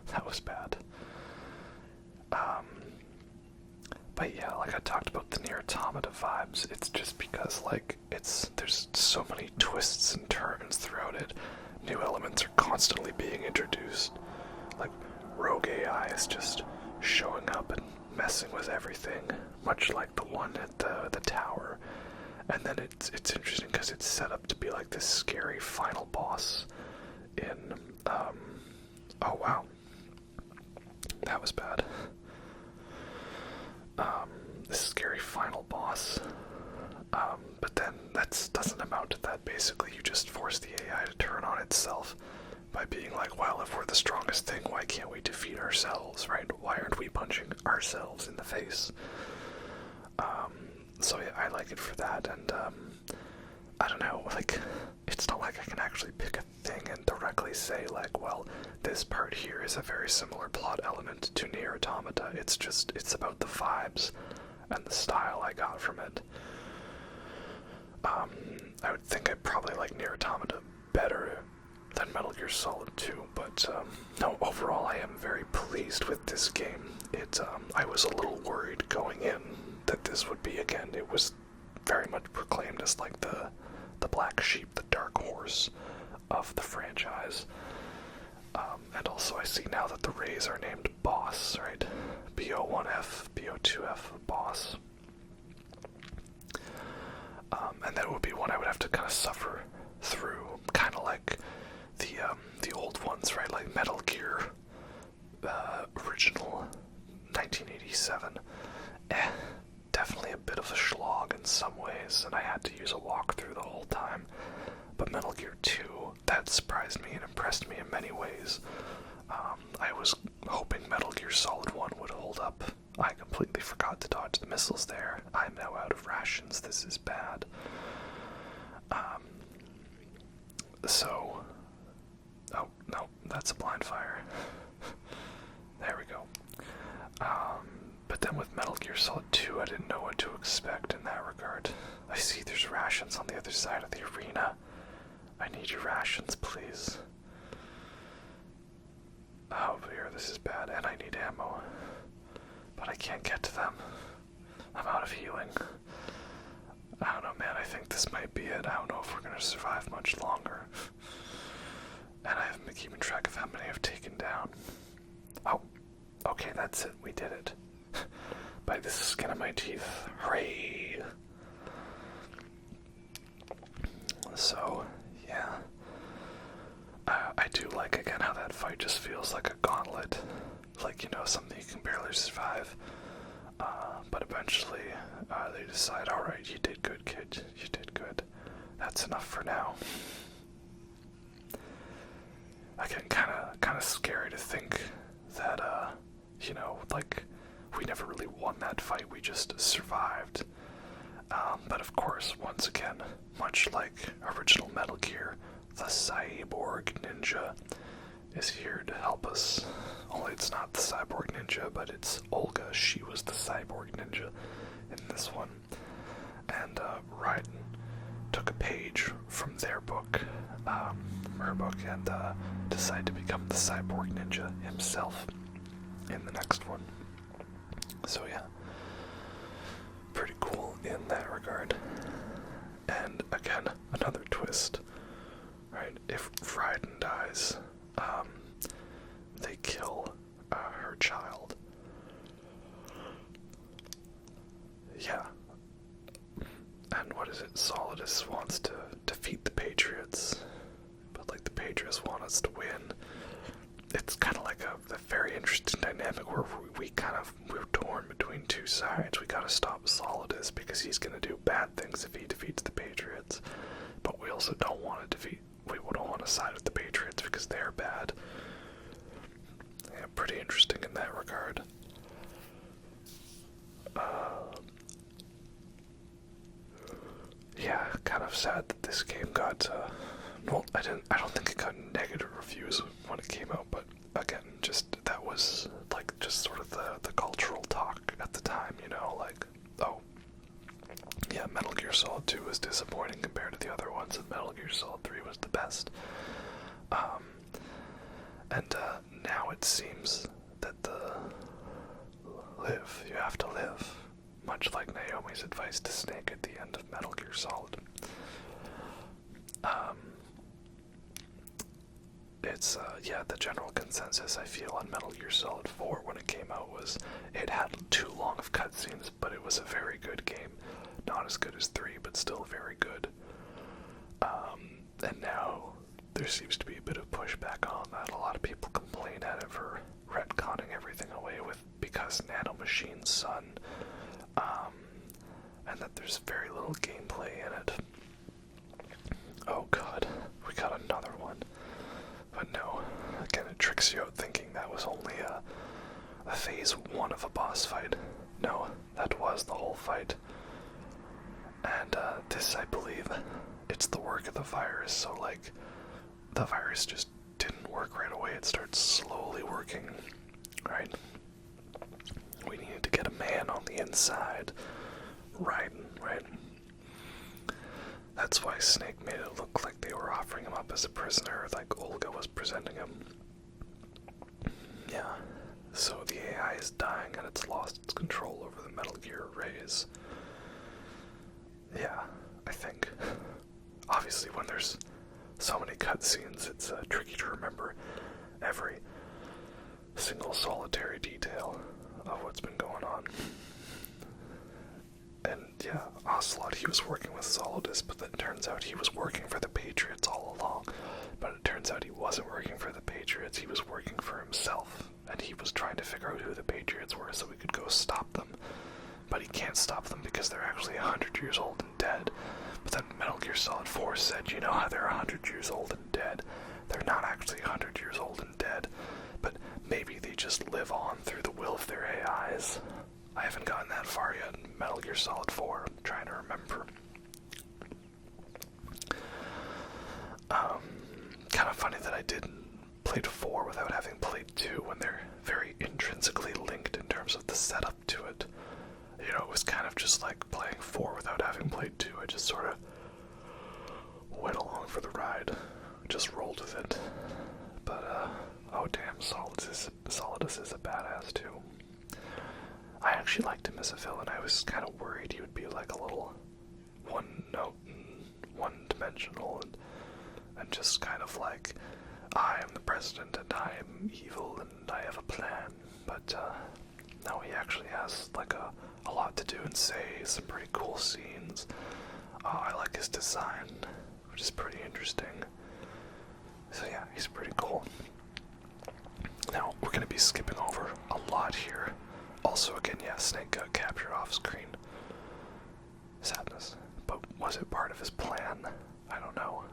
That was bad. But yeah, like I talked about the Nier Automata vibes, it's just because, like, there's so many twists and turns throughout it. New elements are constantly being introduced. Like, rogue AI is just showing up and messing with everything, much like the one at the tower. And then it's interesting because it's set up to be like this scary final boss in, oh wow, that was bad. This scary final boss, but then that doesn't amount to that. Basically, you just force the AI to turn on itself by being like, well, if we're the strongest thing, why can't we defeat ourselves, right? Why aren't we punching ourselves in the face? So yeah, I like it for that, and I don't know, like, it's not like I can actually pick a thing and directly say, like, well, this part here is a very similar plot element to Nier Automata. It's about the vibes and the style I got from it. I would think I'd probably like Nier Automata better than Metal Gear Solid 2, but no, overall I am very pleased with this game. I was a little worried going in that this would be, again, it was very much proclaimed as like the black sheep, the dark horse of the franchise. And also I see now that the Rays are named Boss, right? BO1F, BO2F, Boss. And that would be one I would have to kind of suffer through, kind of like the old ones, right? Like Metal Gear, original 1987. Definitely a bit of a slog in some ways, and I had to use a walkthrough the whole time. But Metal Gear 2, that surprised me and impressed me in many ways. I was hoping Metal Gear Solid 1 would hold up. I completely forgot to dodge the missiles there. I'm now out of rations. This is bad. Oh, no, that's a blind fire. There we go. But then with Metal Gear Solid 2, I didn't know what to expect in that regard. I see there's rations on the other side. side of the arena. I need your rations, please. Oh dear, this is bad, and I need ammo. But I can't get to them. I'm out of healing. I don't know, man, I think this might be it. I don't know if we're gonna survive much longer. And I haven't been keeping track of how many I've taken down. Oh, okay, that's it. We did it. By the skin of my teeth. Hooray! So, yeah. I do like, again, how that fight just feels like a gauntlet. Like, you know, something you can barely survive. But eventually, they decide, alright, you did good, kid. You did good. That's enough for now. Again, kind of scary to think that, you know, like, we never really won that fight, we just survived. But of course, once again, much like original Metal Gear, the Cyborg Ninja is here to help us. Only it's not the Cyborg Ninja, but it's Olga. She was the Cyborg Ninja in this one. And Raiden took a page from their book, her book, and decided to become the Cyborg Ninja himself in the next one. So yeah, pretty cool in that regard. And again, another twist, right? If Raiden dies, they kill her child. Yeah. And what is it? Solidus wants to defeat the Patriots, but like the Patriots want us to win. It's kind of like a very interesting dynamic where we're torn between two sides. We gotta stop Solidus because he's gonna do bad things if he defeats the Patriots, but we also don't want to don't want to side with the Patriots because they're bad. Yeah, pretty interesting in that regard. Yeah, kind of sad that this game got, well, I don't think it got negative reviews when it came out, but again, just, that was, like, just sort of the cultural talk at the time, you know, like, oh, yeah, Metal Gear Solid 2 was disappointing compared to the other ones, and Metal Gear Solid 3 was the best. And now it seems that you have to live, much like Naomi's advice to Snake at the end of Metal Gear Solid. It's, yeah, the general consensus I feel on Metal Gear Solid 4 when it came out was it had too long of cutscenes, but it was a very good game. Not as good as 3, but still very good. And now there seems to be a bit of pushback on that. A lot of people complain at it for retconning everything away with because Nanomachine's son, and that there's very little gameplay in it. Oh god, we got another one. But no, again, it tricks you out thinking that was only a phase 1 of a boss fight. No, that was the whole fight. And this, I believe, it's the work of the virus, so like, the virus just didn't work right away, it starts slowly working, right? We needed to get a man on the inside, Raiden, right? That's why Snake made it look like they were offering him up as a prisoner, like Olga was presenting him. Yeah, so the AI is dying and it's lost its control over the Metal Gear arrays. Yeah, I think. Obviously, when there's so many cutscenes, it's tricky to remember every single solitary detail of what's been going on. And yeah, Ocelot, he was working with Solidus, but then it turns out he was working for the Patriots all along. But it turns out he wasn't working for the Patriots, he was working for himself. And he was trying to figure out who the Patriots were so we could go stop them. But he can't stop them because they're actually 100 years old and dead. But then Metal Gear Solid 4 said, you know how they're 100 years old and dead? They're not actually 100 years old and dead, but maybe they just live on through the will of their AIs. I haven't gotten that far yet in Metal Gear Solid 4. I'm trying to remember. Kind of funny that I didn't play 4 without having played 2 when they're very intrinsically linked in terms of the setup to it. You know, it was kind of just like playing 4 without having played 2. I just sort of just rolled with it. But, oh damn, Solidus is a badass too. I actually liked him as a villain. I was kind of worried he would be like a little one-note and one-dimensional and just kind of like, I am the president and I am evil and I have a plan. But no, he actually has like a lot to do and say, some pretty cool scenes. I like his design, which is pretty interesting. So yeah, he's pretty cool. Now, we're going to be skipping over a lot here. Also, again, yeah, Snake got captured off screen. Sadness. But was it part of his plan? I don't know.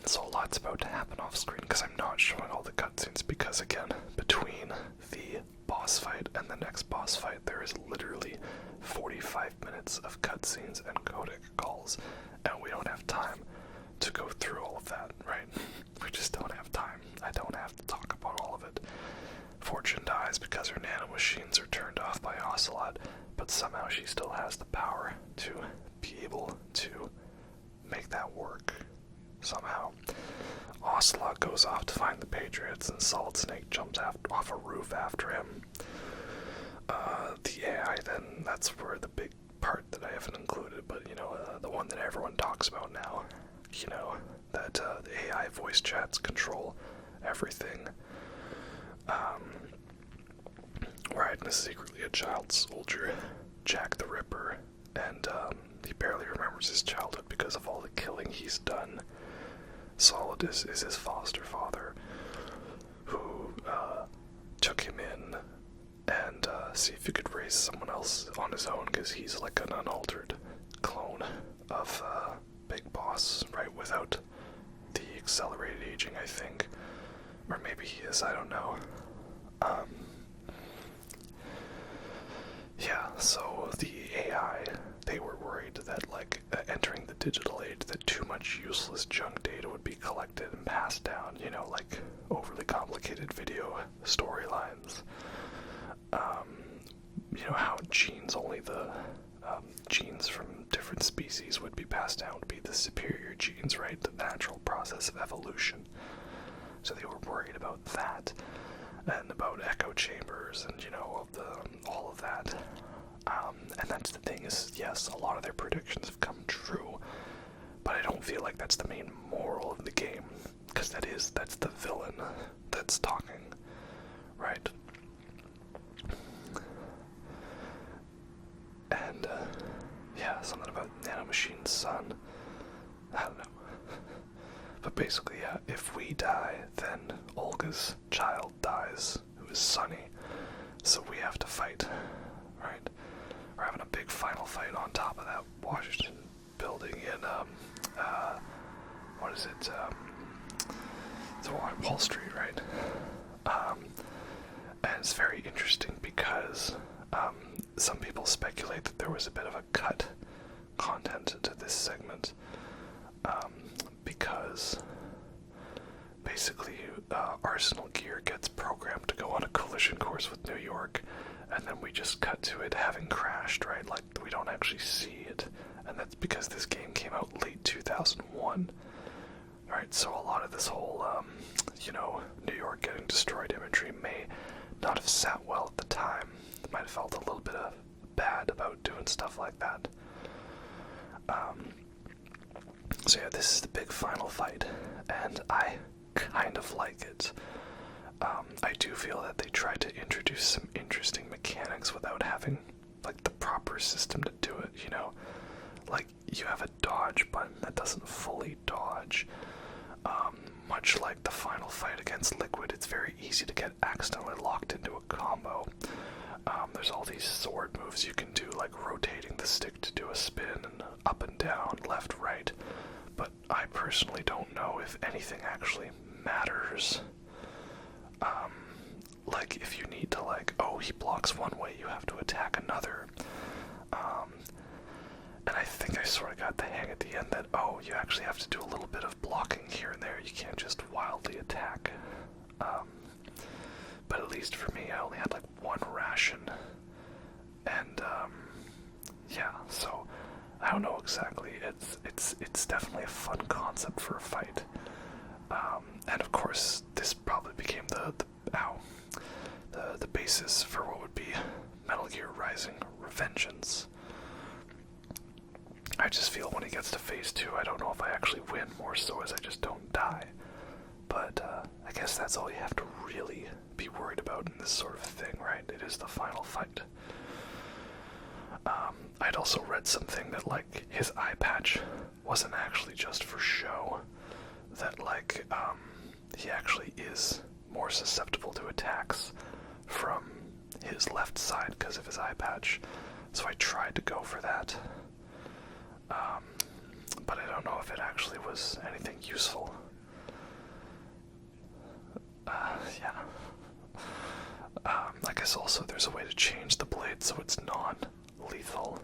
So a lot's about to happen off screen because I'm not showing all the cutscenes because, again, between the boss fight and the next boss fight, there is literally 45 minutes of cutscenes and codec calls, and we don't have time to go through all of that, right? We just don't have time. I don't have to talk about all of it. Fortune dies because her nanomachines are turned off by Ocelot, but somehow she still has the power to be able to make that work. Somehow. Ocelot goes off to find the Patriots, and Solid Snake jumps off a roof after him. The AI then, that's where the big part that I haven't included, but you know, the one that everyone talks about now. You know, that the AI voice chats control everything. Raiden is secretly a child soldier, Jack the Ripper, and he barely remembers his childhood because of all the killing he's done. Solidus is his foster father, who took him in and see if he could raise someone else on his own, because he's like an unaltered clone of Big Boss, right, without the accelerated aging, I think. Or maybe he is, I don't know. Yeah, so the AI, they were worried that, like, entering the digital age, that too much useless junk data would be collected and passed down, you know, like overly complicated video storylines. You know, how genes, only the genes from different species would be passed down, would be the superior genes, right? The natural process of evolution. So they were worried about that, and about echo chambers, and, you know, all of that. And that's the thing is, yes, a lot of their predictions have come true, but I don't feel like that's the main moral of the game, because that's the villain that's talking, right? And, yeah, something about Nanomachine's son. I don't know. But basically, yeah, if we die, then Olga's child dies, who is Sunny. So we have to fight, right? We're having a big final fight on top of that Washington building in, what is it? It's on Wall Street, right? And it's very interesting because some people speculate that there was a bit of a cut content to this segment, because basically Arsenal gear gets programmed to go on a collision course with New York, and then we just cut to it having crashed, right? Like, we don't actually see it, and that's because this game came out late 2001. Right, so a lot of this whole, you know, New York getting destroyed imagery may not have sat well at the time. Might have felt a little bit bad about doing stuff like that. So yeah, this is the big final fight, and I kind of like it. I do feel that they tried to introduce some interesting mechanics without having, like, the proper system to do it, you know? Like, you have a dodge button that doesn't fully dodge. Much like the final fight against Liquid, it's very easy to get accidentally locked into a combo. There's all these sword moves you can do, like rotating the stick to do a spin, and up and down, left, right. But I personally don't know if anything actually matters. Like, if you need to, like, oh, he blocks one way, you have to attack another. And I think I sort of got the hang at the end that, oh, you actually have to do a little bit of blocking here and there. You can't just wildly attack. But at least for me, I only had, like, one ration. And, yeah, so I don't know exactly. It's definitely a fun concept. concept for a fight. And of course, this probably became the basis for what would be Metal Gear Rising: Revengeance. I just feel when he gets to phase 2, I don't know if I actually win, more so as I just don't die. But I guess that's all you have to really be worried about in this sort of thing, right? It is the final fight. I'd also read something that, like, his eye patch wasn't actually just for show. That, like, he actually is more susceptible to attacks from his left side because of his eye patch. So I tried to go for that. But I don't know if it actually was anything useful. Yeah. I guess also there's a way to change the blade so it's non-lethal.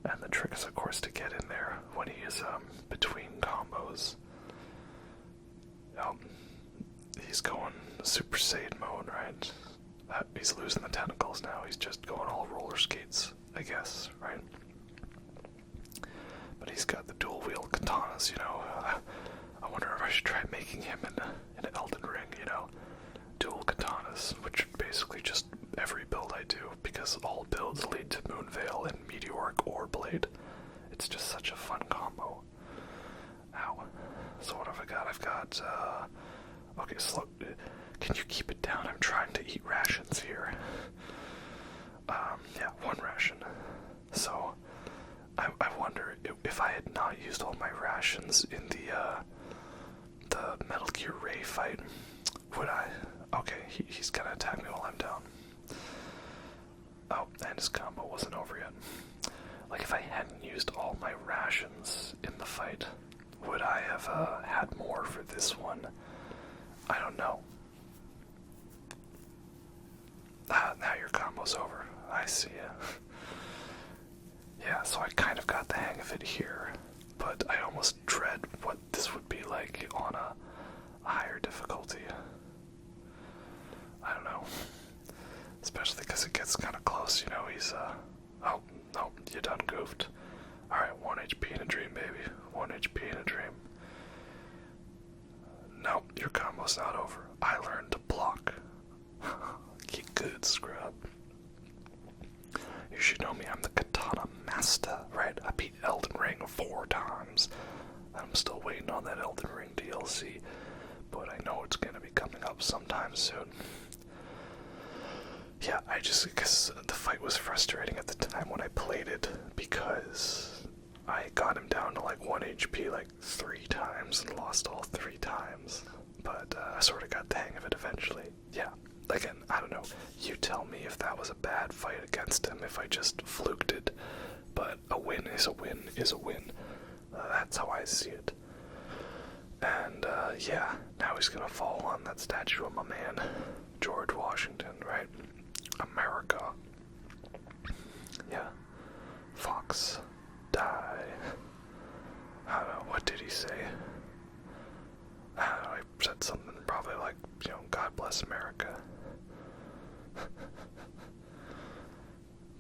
And the trick is, of course, to get in there when he is between combos. He's going Super Saiyan mode, right? He's losing the tentacles now. He's just going all roller skates, I guess, right? But he's got the dual-wield katanas, you know. I wonder if I should try making him in an Elden Ring, you know. Dual katanas, which basically just every build I do, because all builds lead to Moonveil and Meteoric Ore Blade. It's just such a fun combo. Ow. So what have I got? I've got, okay, slow. Can you keep it down? I'm trying to eat rations here. Yeah, one ration. So, I wonder if I had not used all my rations in the Metal Gear Ray fight, would I? Okay, he's gonna attack me while I'm down. Oh, and his combo wasn't over yet. Like, if I hadn't used all my rations in the fight, would I have had more for this one? I don't know. Now your combo's over. I see ya. Yeah, so I kind of got the hang of it here, but I almost dread what this would be like on a higher difficulty. I don't know. Especially because it gets kind of close, you know, he's, oh, no, you done goofed. Alright, 1 HP in a dream, baby. 1 HP in a dream. No, your combo's not over. I learned to block. Get good, scrub. You should know me, I'm the katana master, right? I beat Elden Ring 4 times. I'm still waiting on that Elden Ring DLC, but I know it's gonna be coming up sometime soon. Yeah, because the fight was frustrating at the time when I played it, because I got him down to like 1 HP like 3 times and lost all 3 times, but I sort of got the hang of it eventually. Yeah, again, I don't know, you tell me if that was a bad fight against him, if I just fluked it, but a win is a win is a win. That's how I see it. And yeah, now he's gonna fall on that statue of my man, George Washington, right? America. Yeah. Fox. Die. I don't know, what did he say? I don't know, he said something probably like, you know, God bless America.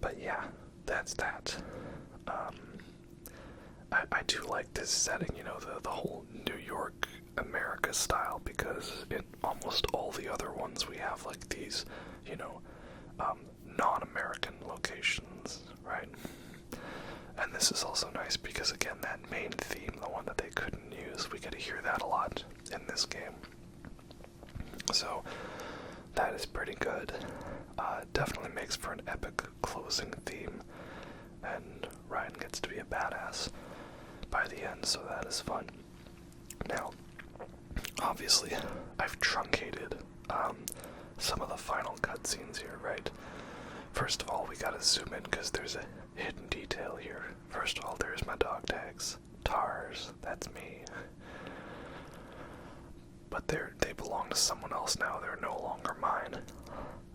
But yeah, that's that. I do like this setting, you know, the whole New York, America style, because in almost all the other ones we have like these, you know, non-American locations, right? And this is also nice because, again, that main theme, the one that they couldn't use, we get to hear that a lot in this game. So, that is pretty good. Definitely makes for an epic closing theme, and Raiden gets to be a badass by the end, so that is fun. Now, obviously, I've truncated some of the final cutscenes here, right? First of all, we gotta zoom in because there's a hidden detail here. First of all, there's my dog tags. Tars, that's me. But they belong to someone else now, they're no longer mine.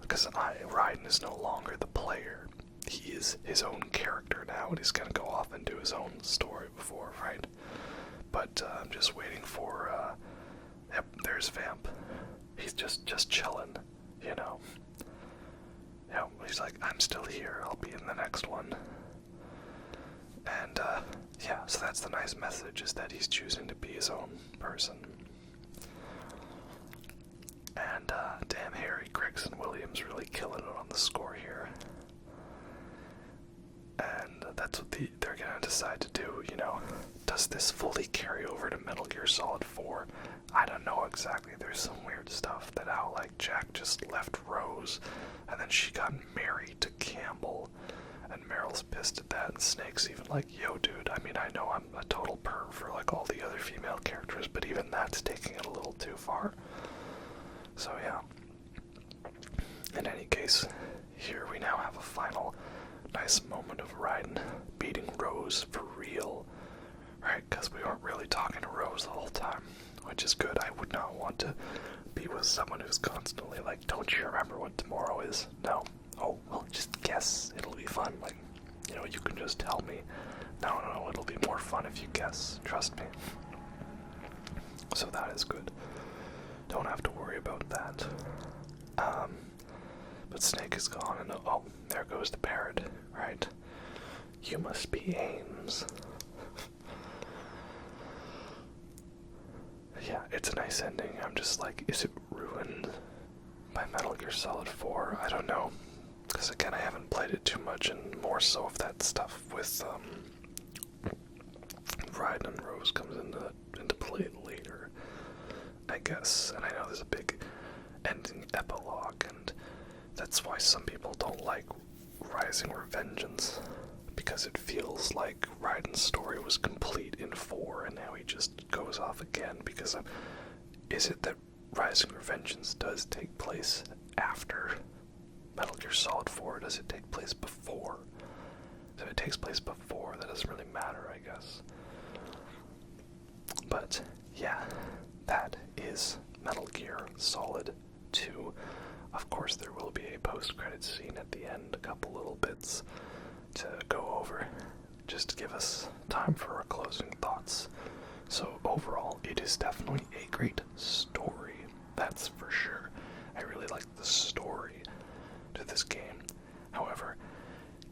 Because Raiden is no longer the player. He is his own character now, and he's gonna go off and do his own story before, right? But I'm just waiting for, yep, there's Vamp. He's just chilling, you know. Yeah, he's like, I'm still here, I'll be in the next one. And, yeah, so that's the nice message, is that he's choosing to be his own person. And, damn, Harry, Griggs, and Williams really killing it on the score here. And that's what they're gonna decide to do, you know. Does this fully carry over to Metal Gear Solid 4? I don't know exactly. There's some weird stuff that how, like, Jack just left Rose, and then she got married to Campbell, and Meryl's pissed at that, and Snake's even like, yo, dude, I mean, I know I'm a total perv for, like, all the other female characters, but even that's taking it a little too far. So, yeah. In any case, here we now have a final nice moment of Raiden beating Rose for real, right? Because we weren't really talking to Rose the whole time, which is good. I would not want to be with someone who's constantly like, don't you remember what tomorrow is? No. Oh, well, just guess. It'll be fun. Like, you know, you can just tell me. No, it'll be more fun if you guess. Trust me. So that is good. Don't have to worry about that. But Snake is gone, and oh, there goes the parrot, right? You must be Ames. Yeah, it's a nice ending. I'm just like, is it ruined by Metal Gear Solid 4? I don't know. Because again, I haven't played it too much, and more so if that stuff with Raiden and Rose comes into play later, I guess. And I know there's a big ending epilogue, and that's why some people don't like Rising Revengeance, because it feels like Raiden's story was complete in 4, and now he just goes off again, because is it that Rising Revengeance does take place after Metal Gear Solid 4, or does it take place before? If it takes place before, that doesn't really matter, I guess. But, yeah, that is Metal Gear Solid 2. Of course, there will be a post-credits scene at the end, a couple little bits to go over, just to give us time for our closing thoughts. So overall, it is definitely a great story, that's for sure. I really like the story to this game. However,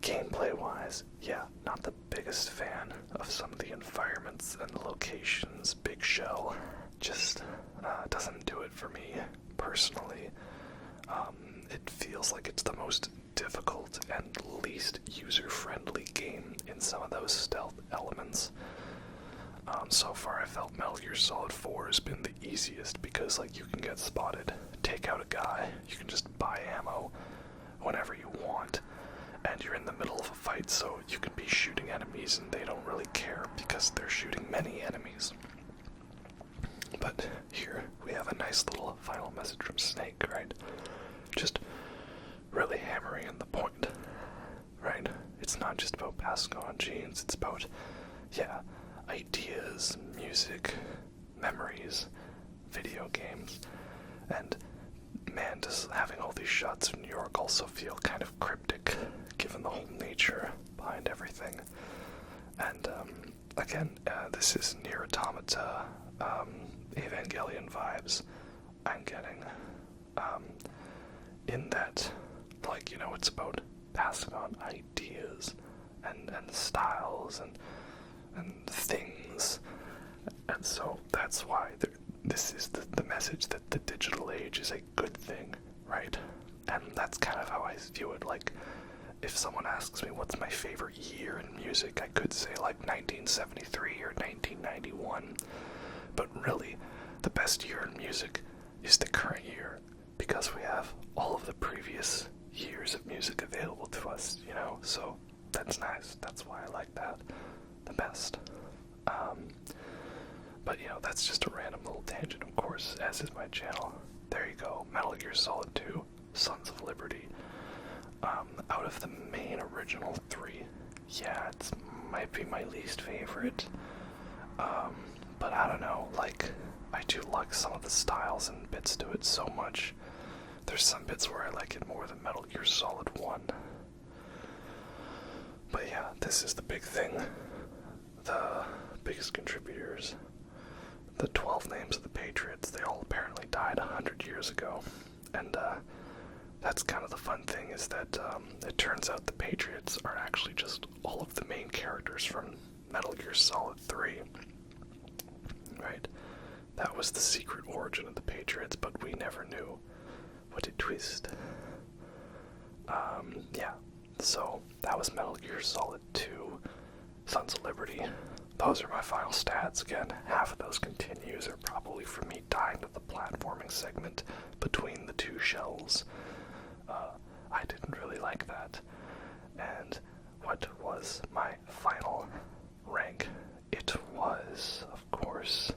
gameplay-wise, yeah, not the biggest fan of some of the environments and the locations. Big Shell just doesn't do it for me, personally. It feels like it's the most difficult and least user-friendly game in some of those stealth elements. So far I felt Metal Gear Solid 4 has been the easiest, because like you can get spotted, take out a guy, you can just buy ammo whenever you want, and you're in the middle of a fight, so you can be shooting enemies and they don't really care because they're shooting many enemies. But here we have a nice little final message from Snake, right? Just really hammering in the point, right? It's not just about passing on genes, it's about, yeah, ideas, music, memories, video games, and man, does having all these shots of New York also feel kind of cryptic, given the whole nature behind everything. And, again, this is Nier Automata, Evangelion vibes I'm getting, in that, like, you know, it's about passing on ideas and styles and things, and so that's why this is the message that the digital age is a good thing, right? And that's kind of how I view it. Like, if someone asks me what's my favorite year in music, I could say like 1973 or 1991, but really, the best year in music is the current year, because we have all of the previous years of music available to us, you know, so that's nice. That's why I like that the best. But, you know, that's just a random little tangent, of course, as is my channel. There you go, Metal Gear Solid 2, Sons of Liberty. Out of the main original 3, yeah, it might be my least favorite. But I don't know, like, I do like some of the styles and bits to it so much. There's some bits where I like it more than Metal Gear Solid 1. But yeah, this is the big thing. The biggest contributors, the 12 names of the Patriots, they all apparently died 100 years ago. And that's kind of the fun thing, is that it turns out the Patriots are actually just all of the main characters from Metal Gear Solid 3. Right? That was the secret origin of the Patriots, but we never knew. What a twist. Yeah. So, that was Metal Gear Solid 2. Sons of Liberty. Those are my final stats. Again, half of those continues are probably from me dying to the platforming segment between the two shells. I didn't really like that. And what was my final rank? It was, of course,